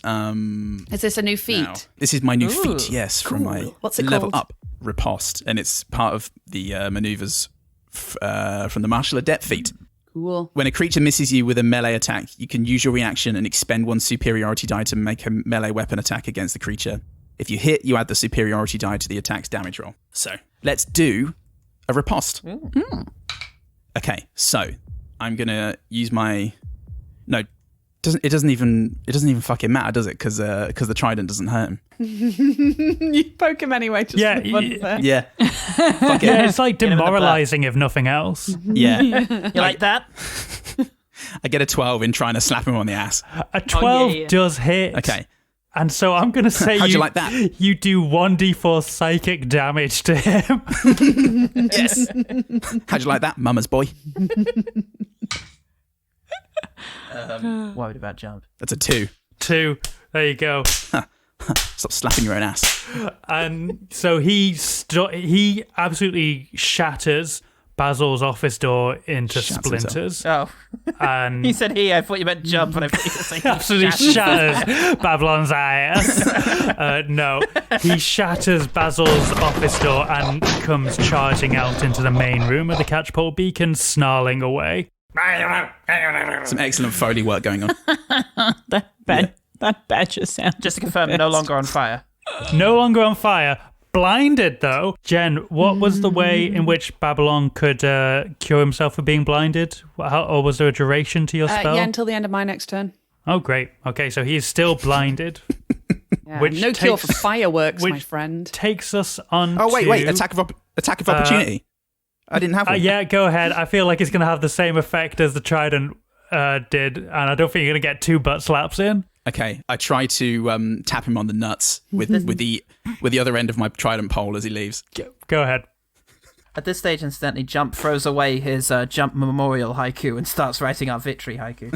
Is this a new feat? now. This is my new feat, yes, from my What's it level called? up riposte, and it's part of the maneuvers from the martial adept feat. Cool. When a creature misses you with a melee attack, you can use your reaction and expend one superiority die to make a melee weapon attack against the creature. If you hit, you add the superiority die to the attack's damage roll. So let's do a riposte. Okay, so I'm gonna use my. No, it doesn't even fucking matter, does it? Because the trident doesn't hurt him. You poke him anyway. Just Yeah, for fun there. Yeah. Fuck Yeah, it. it's like him in the demoralizing if nothing else. Yeah. You like that? I get a 12 in trying to slap him on the ass. A 12 yeah. does hit. Okay. And so I'm going to say How'd you like that? You do 1d4 psychic damage to him. Yes. How'd you like that, mama's boy? Worried about Jump. That's a 2. 2. There you go. Stop slapping your own ass. And so he absolutely shatters Basil's office door into Shats splinters. Oh. And He said he. I thought you meant Jump, and I thought you were saying he absolutely shattered. shatters Babylon's ass. No, he shatters Basil's office door and comes charging out into the main room of the Catchpole Beacon, snarling away. Some excellent Foley work going on. That badger sound. Just to confirm, no longer on fire. No longer on fire. Blinded, though. Jen, what was the way in which Babylon could cure himself for being blinded? Or was there a duration to your spell? Yeah, until the end of my next turn. Oh, great. Okay, so he is still blinded. Yeah, Which no cure takes- for fireworks, my which- friend. Takes us on Oh, wait. to... Attack of opportunity. I didn't have one. Yeah, go ahead. I feel like it's going to have the same effect as the trident did, and I don't think you're going to get 2 butt slaps in. Okay, I try to tap him on the nuts with the other end of my trident pole as he leaves. Go ahead. At this stage, incidentally, Jump throws away his Jump memorial haiku and starts writing our victory haiku.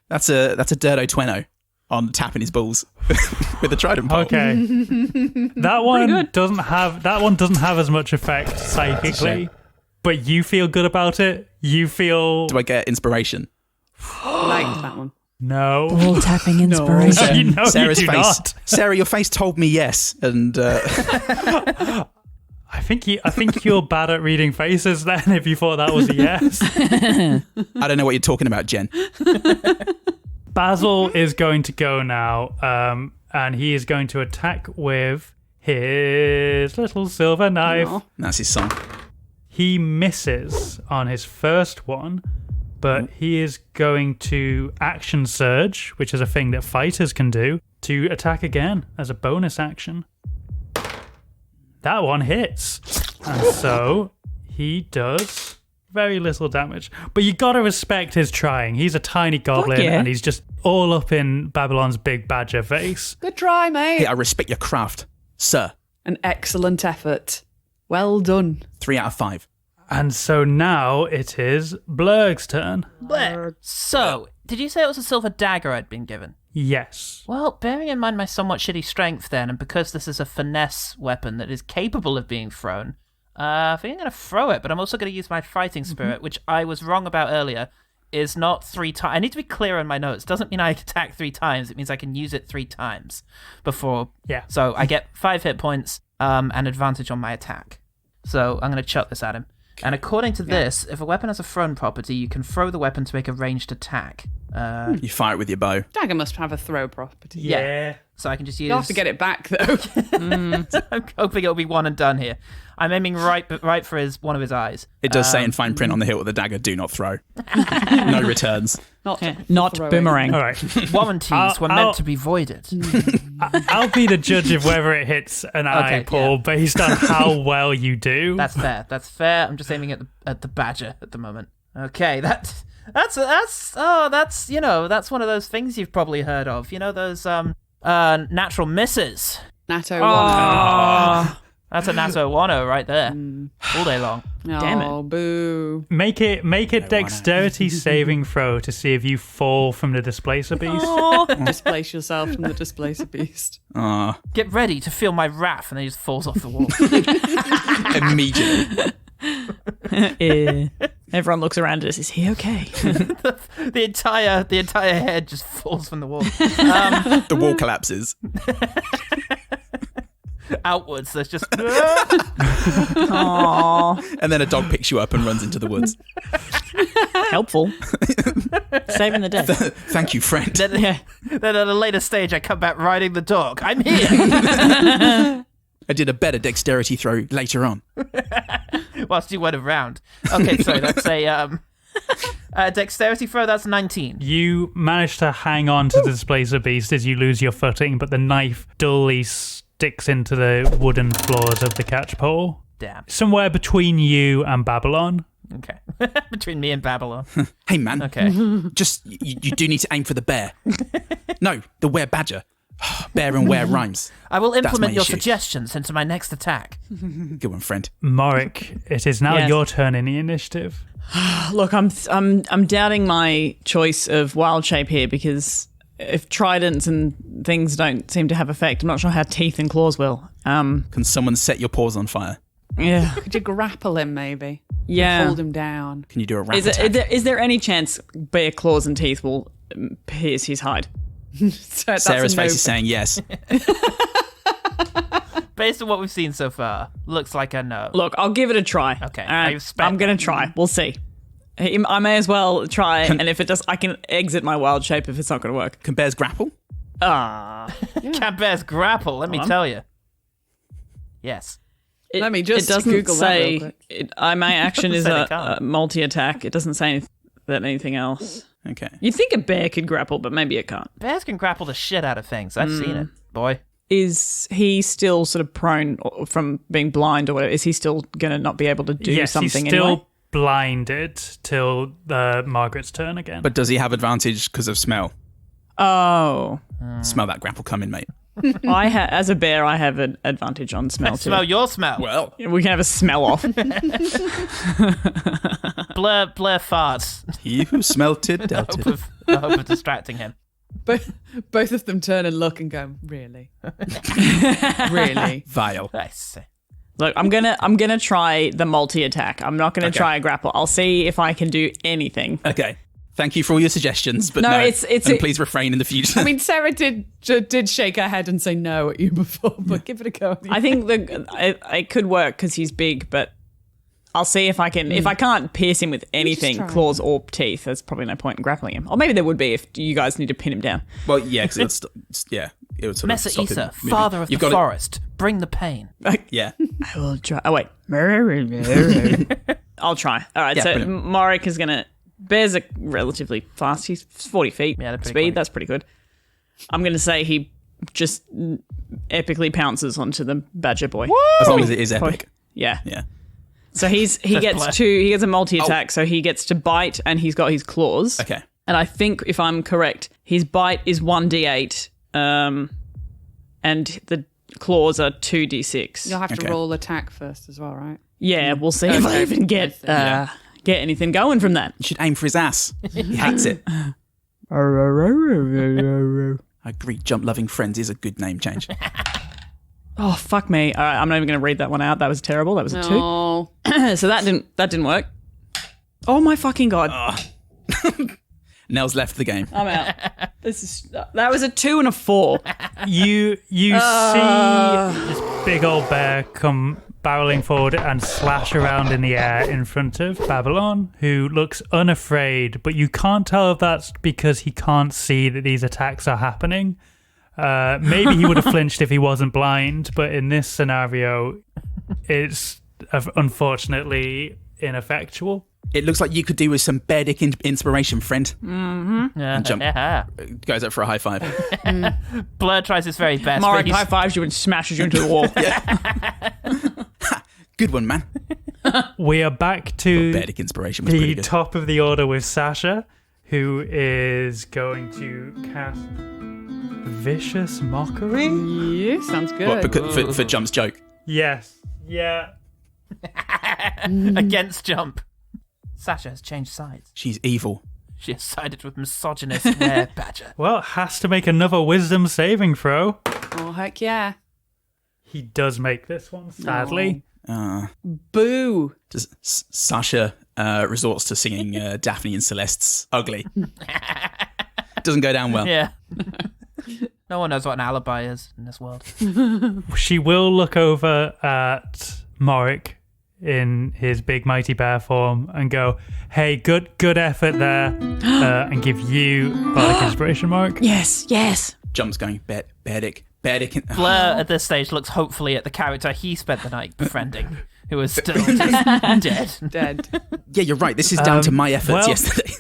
That's a dirto tweno on tapping his balls with the trident pole. Okay. That one doesn't have as much effect psychically, but you feel good about it. You feel Do I get inspiration? Liked that one. no. Ball tapping inspiration. No, Sarah's you do face. not. Sarah, your face told me yes, and I think you're bad at reading faces. Then, if you thought that was a yes. I don't know what you're talking about, Jen. Basil is going to go now, and he is going to attack with his little silver knife. Aw. That's his song. He misses on his first one, but he is going to action surge, which is a thing that fighters can do, to attack again as a bonus action. That one hits. And so he does very little damage. But you gotta respect his trying. He's a tiny goblin, yeah. and he's just all up in Babylon's big badger face. Good try, mate. Hey, I respect your craft, sir. An excellent effort. Well done. 3 out of 5. And so now it is Blurg's turn. So, did you say it was a silver dagger I'd been given? Yes. Well, bearing in mind my somewhat shitty strength then, and because this is a finesse weapon that is capable of being thrown, I think I'm going to throw it, but I'm also going to use my fighting spirit, which I was wrong about earlier, is not 3 times. I need to be clear on my notes. Doesn't mean I attack 3 times. It means I can use it 3 times before. Yeah. So I get 5 hit points and advantage on my attack. So I'm going to chuck this at him. And according to this, if a weapon has a thrown property, you can throw the weapon to make a ranged attack. You fire it with your bow. Dagger must have a throw property. Yeah. So I can just use... You'll have to get it back, though. I'm hoping it'll be one and done here. I'm aiming right for one of his eyes. It does say in fine print on the hilt of the dagger, do not throw. No returns. Not throwing. boomerang. All right. Warranties were meant to be voided. I'll be the judge of whether it hits an eye, Paul, based on how well you do. That's fair. That's fair. I'm just aiming at the badger at the moment. Okay, that's one of those things you've probably heard of. You know those natural misses. Natto Oh, That's a natto 1 right there, all day long. Damn it. Oh, boo. Make it dexterity saving throw to see if you fall from the displacer beast. Displace yourself from the displacer beast. Get ready to feel my wrath, and then he just falls off the wall. Immediately. Everyone looks around at us. Is he okay? the entire head just falls from the wall. The wall collapses. Outwards, there's just... Aww. And then a dog picks you up and runs into the woods. Helpful. Saving the day. Thank you, friend. Then at a later stage, I come back riding the dog. I'm here! I did a better dexterity throw later on. Whilst you went around. Okay, sorry, that's a dexterity throw, that's 19. You manage to hang on to the displacer beast as you lose your footing, but the knife dully sticks into the wooden floors of the catchpole. Damn. Somewhere between you and Babylon. Okay. Between me and Babylon. Hey, man. Okay. Just, you do need to aim for the bear. No, the were-badger. Bear and were rhymes. I will implement your issue. suggestions into my next attack. Good one, friend. Morik, it is now Yes. your turn in the initiative. Look, I'm doubting my choice of wild shape here because if tridents and things don't seem to have effect, I'm not sure how teeth and claws will. Can someone set your paws on fire? Yeah. Could you grapple him, maybe? Yeah. Hold him down. Can you do a rat attack? Is there any chance bare claws and teeth will pierce his hide? So that's Sarah's a no. face is saying yes. Based on what we've seen so far, looks like a no. Look, I'll give it a try. Okay, All right? I expect- I'm going to try. We'll see. I may as well try, and if it does, I can exit my wild shape if it's not going to work. Can bears grapple? Cat bears grapple, let me tell you. Yes. Let me just It doesn't Google that real say. quick. My action is Say they a can't. multi-attack. It doesn't say anything else. Okay. You'd think a bear could grapple, but maybe it can't. Bears can grapple the shit out of things. I've seen it, boy. Is he still sort of prone from being blind or whatever? Is he still going to not be able to do Yes, something he's still anyway? blinded till Margaret's turn again. But does he have advantage because of smell? Oh. Smell that grapple coming, mate. As a bear, I have an advantage on smell too. Smell your smell. Well, We can have a smell off. Blair farts. he who smelt it dealt it. I hope of distracting him. Both of them turn and look and go, really? Really? Vile. Nice. Look, I'm gonna try the multi-attack. I'm not gonna Okay. try a grapple. I'll see if I can do anything. Okay. Thank you for all your suggestions, but No, no. it's- and please refrain in the future. I mean, Sarah did shake her head and say no at you before, but give it a go. I think it could work because he's big, but I'll see if I can. If I can't pierce him with anything, try. claws or teeth, there's probably no point in grappling him. Or maybe there would be if you guys need to pin him down. Well, yeah, because it would sort of Mesa stop him Isa, moving. father of You've the got forest, bring the pain. Yeah. I will try. Oh wait, I'll try. All right, Yeah, so brilliant. Morik is gonna. Bears are relatively fast. He's 40 feet Yeah, they're pretty speed. quick. That's pretty good. I'm gonna say he just epically pounces onto the badger boy. As long as it is epic. Yeah. Yeah. So he gets a multi-attack, so he gets to bite and he's got his claws. Okay. And I think, if I'm correct, his bite is 1d8, and the claws are 2d6. You'll have to roll attack first as well, right? Yeah, we'll see if I even get anything going from that. You should aim for his ass. He hates it. I agree. Jump Loving Friends is a good name change. Oh, fuck me. All right, I'm not even going to read that one out. That was terrible. That was a 2. So that didn't work. Oh my fucking God. Nell's left the game. I'm out. That was a 2 and a 4. You see this big old bear come barreling forward and slash around in the air in front of Babylon, who looks unafraid, but you can't tell if that's because he can't see that these attacks are happening. Maybe he would have flinched if he wasn't blind, but in this scenario, it's unfortunately ineffectual. It looks like you could do with some bear dick inspiration, friend. Mm-hmm. And Jump goes up for a high five. Blur tries his very best. Marek high fives you and smashes you into the wall. Good one, man. We are back to bear dick inspiration was pretty the good. top of the order with Sasha, who is going to cast Vicious Mockery. Yeah, sounds good. What, for Jump's joke? Yes. Yeah. Against Jump. Sasha has changed sides. She's evil. She has sided with misogynist Were Badger. Well, has to make another wisdom saving throw. Oh, heck yeah. He does make this one, sadly. Boo. Sasha resorts to singing Daphne and Celeste's Ugly. Doesn't go down well. Yeah. No one knows what an alibi is in this world. She will look over at Morik in his big mighty bear form and go, hey, good effort there, and give you bardic inspiration, Morik. Yes. Jump's going, bear dick. Blur at this stage looks hopefully at the character he spent the night befriending, who is still just dead. Yeah, you're right. This is down to my efforts yesterday.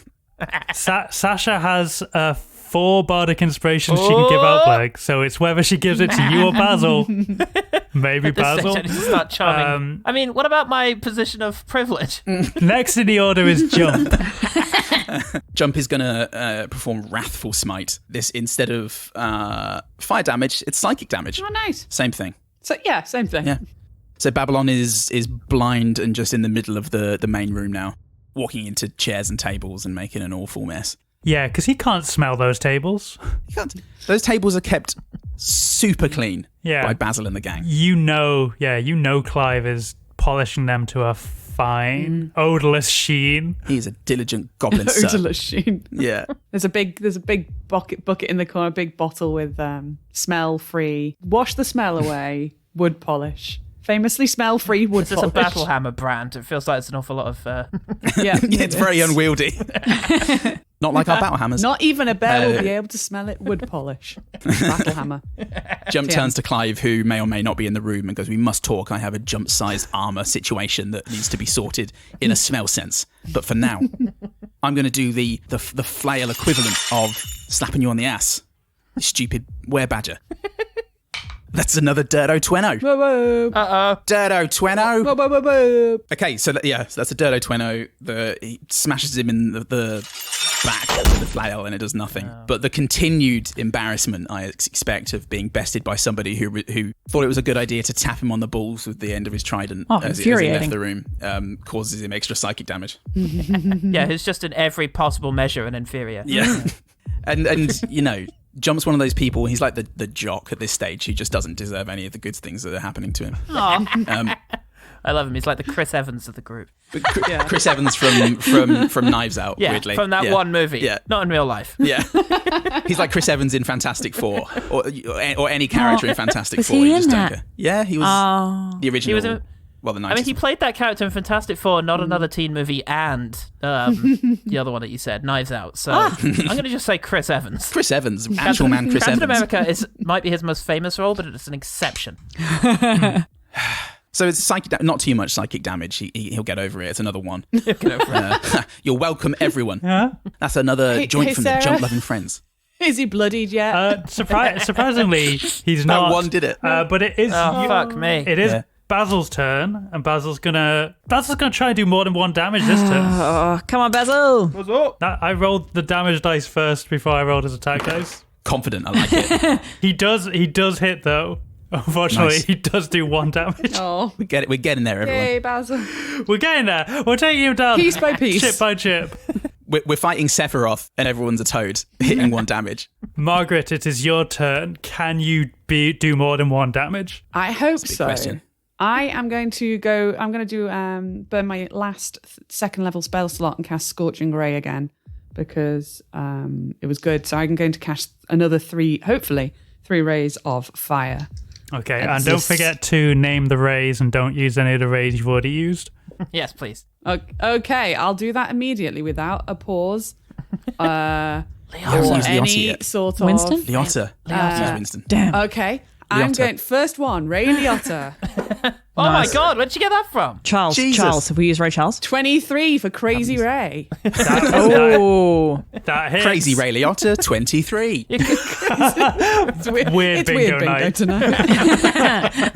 Sasha has 4 bardic inspirations she can give out, Blake, so it's whether she gives it to you or Basil. Maybe Basil. Stage, I need to start charming. I mean, what about my position of privilege? Next in the order is Jump. Jump is going to perform Wrathful Smite. This, instead of fire damage, it's psychic damage. Oh, nice. Same thing. So yeah, same thing. Yeah. So Babylon is blind and just in the middle of the main room now, walking into chairs and tables and making an awful mess. Yeah, because he can't smell those tables. You can't. Those tables are kept super clean by Basil and the gang. You know Clive is polishing them to a fine, odorless sheen. He's a diligent goblin sir. Odorless sheen. Yeah. There's a big bucket in the corner, a big bottle with smell-free, wash the smell away, wood polish. Famously smell-free wood polish. It's a Battle Hammer brand. It feels like it's an awful lot of... Yeah, it's very unwieldy. Not like our battle hammers. Not even a bear will be able to smell it. Wood polish. Battle hammer. Jump turns to Clive, who may or may not be in the room, and goes, we must talk. I have a Jump-sized armour situation that needs to be sorted in a smell sense. But for now, I'm going to do the flail equivalent of slapping you on the ass. You stupid werebadger. That's another Dirto Tweno. Whoa, whoa. Uh-oh. Dirto Tweno. Whoa, whoa, whoa, whoa. Okay, so that's a Dirto Tweno. He smashes him in the back with the flail and it does nothing. Oh. But the continued embarrassment I expect of being bested by somebody who thought it was a good idea to tap him on the balls with the end of his trident as he left the room causes him extra psychic damage. Yeah, who's just in every possible measure an inferior. Yeah. and you know, Jump's one of those people, he's like the jock at this stage who just doesn't deserve any of the good things that are happening to him. I love him. He's like the Chris Evans of the group. Chris Evans from Knives Out, weirdly. From that one movie. Yeah. Not in real life. Yeah. He's like Chris Evans in Fantastic Four or any character in Fantastic Four. He you just in don't that? go. Yeah, he was the original. He was the 90s. I mean, he played that character in Fantastic Four, not another teen movie, and the other one that you said, Knives Out. So I'm going to just say Chris Evans. Chris Evans, actual man Chris Captain Evans. America might be his most famous role, but it's an exception. So it's psychic, not too much psychic damage. He'll get over it. It's another one. He'll get over it. You're welcome, everyone. Yeah. That's another joint from Sarah. the Jump Loving Friends. Is he bloodied yet? Surprisingly, he's That not. one did it. But it is. Oh, fuck me. It is Basil's turn, and Basil's gonna try and do more than 1 damage this turn. Oh, come on, Basil. What's up? I rolled the damage dice first before I rolled his attack dice. Confident, I like it. He does hit though. Unfortunately, Nice. he does do 1 damage. Oh, We're getting there, everyone. yay, Basil. We're getting there. We're taking him down Piece by piece. chip by chip. We're fighting Sephiroth, and everyone's a toad, hitting 1 damage. Margaret, it is your turn. Can you do more than 1 damage? I hope big so. question. I am going to go. I'm going to do burn my last 2nd level spell slot and cast Scorching Ray again because it was good. So I'm going to cast another 3, hopefully 3 rays of fire. Okay, That's and don't just- forget to name the rays and don't use any of the rays you've already used. Yes, please. Okay, I'll do that immediately without a pause. Haven't Or used the any otter yet. sort of Winston? The otter. Use Winston. Damn. Okay, I'm Liotta. going first one. Ray Liotta. Oh my god, where'd you get that from? Charles. Jesus. Charles. Have we used Ray Charles? 23 for Crazy Ray. Oh. That hits. Crazy Ray Liotta, 23. It's weird, Weird it's bingo weird bingo night. tonight.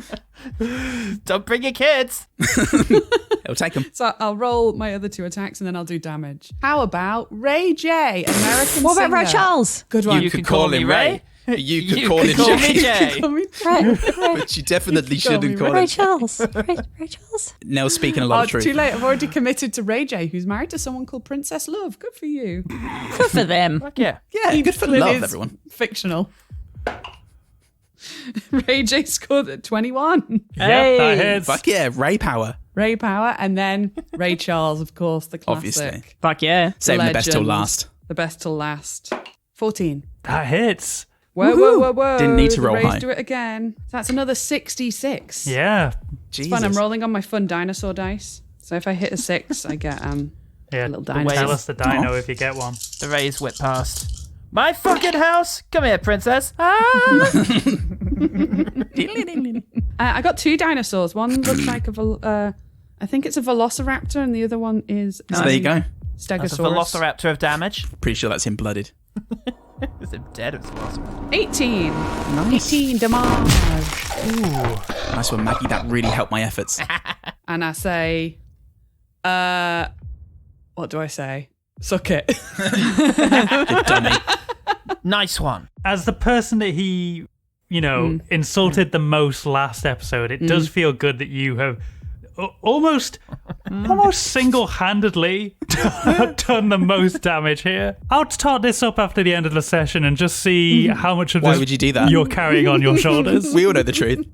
Don't bring your kids. It'll take him. So I'll roll my other 2 attacks and then I'll do damage. How about Ray J, American What about Ray singer? Charles? Good one. You could call me Ray. You could call him call Jay. me Jay. But you definitely shouldn't call Ray him. Charles. Ray Charles. Nell's speaking a lot Oh, of truth. too late. I've already committed to Ray J, who's married to someone called Princess Love. Good for you. Good for them. Fuck yeah. Yeah, good for Clearly love, is everyone. Fictional. Ray J scored at 21. Yep, that hits. Fuck yeah, Ray power. Ray Power, and then Ray Charles, of course, the classic. Obviously. Fuck yeah. Saving the best till Legend. last. The best till last. 14. That hits. Whoa. Didn't need to The roll Rays high. do it again. So that's another 66. Yeah. Jesus. Fun, I'm rolling on my fun dinosaur dice. So if I hit a 6, I get Yeah. little Tell dinosaur. us the dino if you get one. The rays whip past. My fucking house! Come here, princess. Ah! I got 2 dinosaurs. One looks like I think it's a velociraptor, and the other one is So there you go. That's a Stegosaurus. velociraptor of damage. Pretty sure that's him blooded. Is it dead? It's a velociraptor. 18. Nice. 18 damage. Nice one, Maggie. That really helped my efforts. And I say, what do I say? Suck it. You dummy. Nice one. As the person that he, insulted the most last episode, it does feel good that you have almost single-handedly done the most damage here. I'll tot this up after the end of the session and just see how much of Why this would you do that? you're carrying on your shoulders. We all know the truth.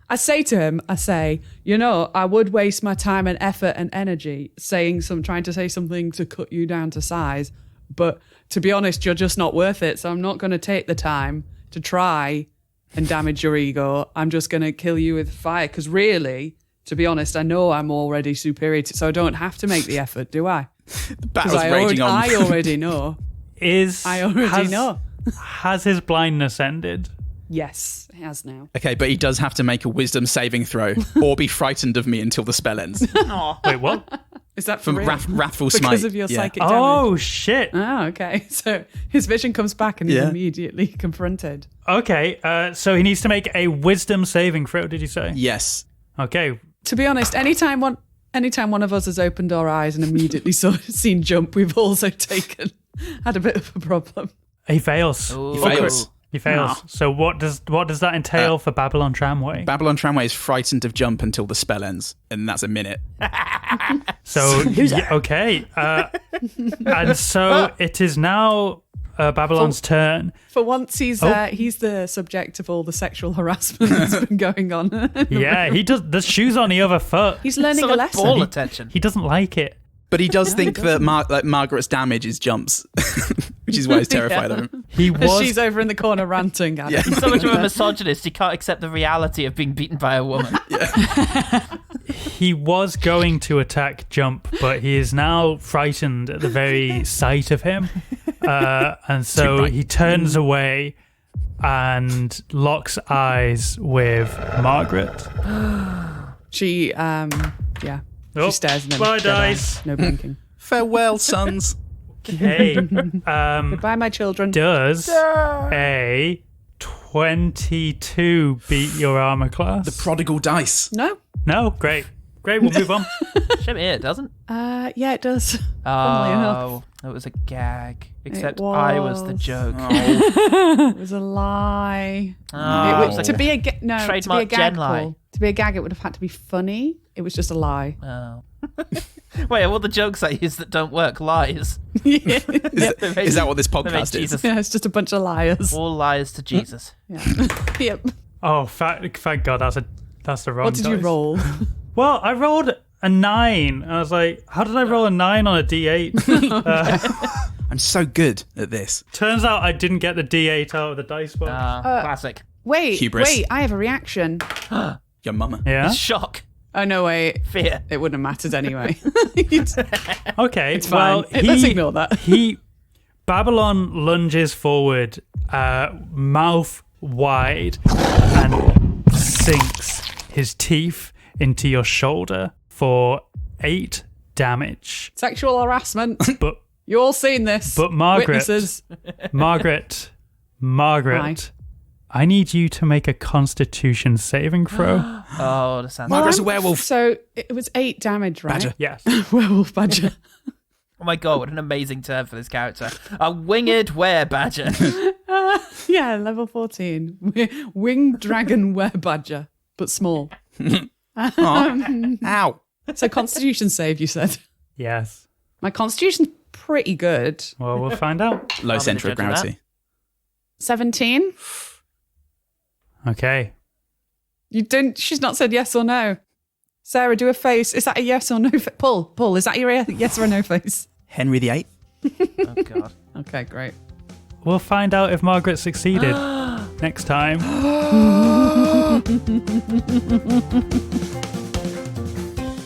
I say to him, I would waste my time and effort and energy trying to say something to cut you down to size, but to be honest, you're just not worth it. So I'm not going to take the time to try and damage your ego. I'm just going to kill you with fire. Because really, to be honest, I know I'm already superior to, so I don't have to make the effort, do I? The battle's raging on. I already know. I already know. Has his blindness ended? Yes, it has now. Okay, but he does have to make a wisdom saving throw or be frightened of me until the spell ends. Wait, what? Is that for From real? Wrathful Smite. Because of your Yeah. psychic damage? Oh, shit. Oh, okay. So his vision comes back and he's Yeah. immediately confronted. Okay, so he needs to make a wisdom saving throw, did you say? Yes. Okay. To be honest, anytime one of us has opened our eyes and immediately seen jump, we've also had a bit of a problem. He fails. He fails. He fails. So what does that entail for Babylon Tramway? Babylon Tramway is frightened of jump until the spell ends, and that's a minute. So, okay. And so it is now Babylon's turn. For once, he's the subject of all the sexual harassment that's been going on. Yeah, he does. The shoe's on the other foot. He's learning So a much lesson. ball attention. He doesn't like it. But he does think that Margaret's damage is jumps, which is why he's terrified of him. He As was. she's over in the corner ranting at him. He's so much of a misogynist, he can't accept the reality of being beaten by a woman. He was going to attack Jump, but he is now frightened at the very sight of him, and so he turns away and locks eyes with Margaret. She, Oh, she stares at him. bye, dead eye, dice. no blinking. Farewell, sons. Okay. Goodbye, my children. Does a 22 beat your armor class? The prodigal dice. No. No? Great. Great, we'll move on. Shame it doesn't. Yeah, it does. Funnily enough. It was a gag. Except was. I was the joke. It was a lie. Oh. It was, to be a to be a Trademark gag, Jen lie. Paul, to be a gag, it would have had to be funny. It was just a lie. Oh. Wait, all the jokes I use that don't work, lies. Is that what this podcast is? Jesus. Yeah, it's just a bunch of liars. All lies to Jesus. Yeah. Yep. Oh, thank God, that's the wrong What did you dice. roll? Well, I rolled a 9. I was like, how did I roll a 9 on a D8? I'm so good at this. Turns out I didn't get the D8 out of the dice box. Classic. Hubris. Wait, I have a reaction. Your mama. Yeah? Shock. Oh, no, wait. Fear. It wouldn't have mattered anyway. Okay, It's well, fine. Let's ignore that. Babylon lunges forward, mouth wide, and sinks his teeth into your shoulder for 8 damage. Sexual harassment. But You all seen this. But Margaret- Witnesses. Margaret, Hi. I need you to make a Constitution saving throw. Oh, that sounds... Margaret's a werewolf. So it was 8 damage, right? Badger. Yes. Werewolf badger. Oh my god, what an amazing term for this character. A winged werebadger. Yeah, level 14. Winged dragon werebadger, but small. Ow. So Constitution save, you said. Yes. My Constitution's pretty good. Well, we'll find out. Low I'm centre of gonna judge gravity. 17. Okay. You didn't. She's not said yes or no. Sarah, do a face. Is that a yes or no? Paul, is that your yes or no face? Henry VIII. Oh god. Okay, great. We'll find out if Margaret succeeded next time.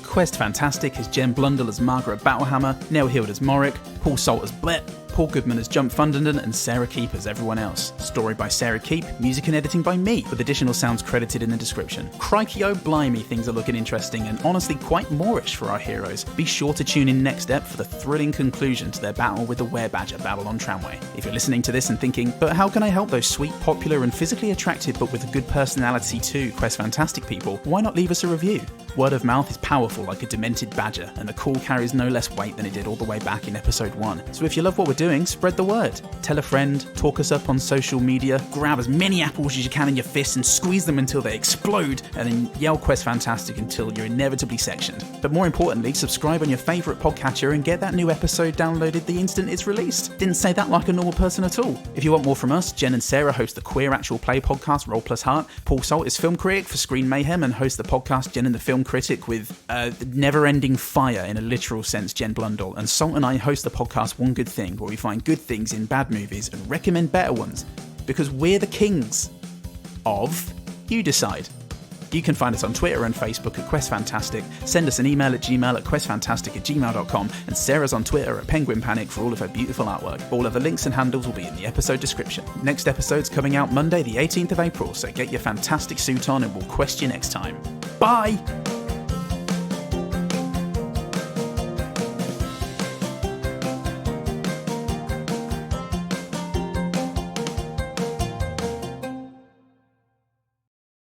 Quest Fantastic is Jen Blundell as Margaret Battlehammer, Neil Hild as Morrick, Paul Salt as Blett, Paul Goodman as Jump Fundenden, and Sarah Keep as everyone else. Story by Sarah Keep, music and editing by me, with additional sounds credited in the description. Crikey oh blimey, things are looking interesting and honestly quite Moorish for our heroes. Be sure to tune in next ep for the thrilling conclusion to their battle with the werebadger Babylon Tramway. If you're listening to this and thinking, but how can I help those sweet, popular and physically attractive but with a good personality too Quest Fantastic people, why not leave us a review? Word of mouth is powerful like a demented badger, and the call carries no less weight than it did all the way back in episode 1. So if you love what we're doing, spread the word. Tell a friend, talk us up on social media, grab as many apples as you can in your fists and squeeze them until they explode, and then yell Quest Fantastic until you're inevitably sectioned. But more importantly, subscribe on your favourite podcatcher and get that new episode downloaded the instant it's released. Didn't say that like a normal person at all. If you want more from us, Jen and Sarah host the queer actual play podcast Roll Plus Heart. Paul Salt is film critic for Screen Mayhem and hosts the podcast Jen and the Film Critic with never-ending fire in a literal sense, Jen Blundell. And Salt and I host the podcast One Good Thing, where we find good things in bad movies and recommend better ones, because we're the kings of You Decide. You can find us on Twitter and Facebook at Quest Fantastic, send us an email at gmail@questfantastic@gmail.com, and Sarah's on Twitter at Penguin Panic for all of her beautiful artwork. All of the links and handles will be in the episode description. Next episode's coming out Monday the 18th of April, so get your fantastic suit on and we'll quest you next time. Bye!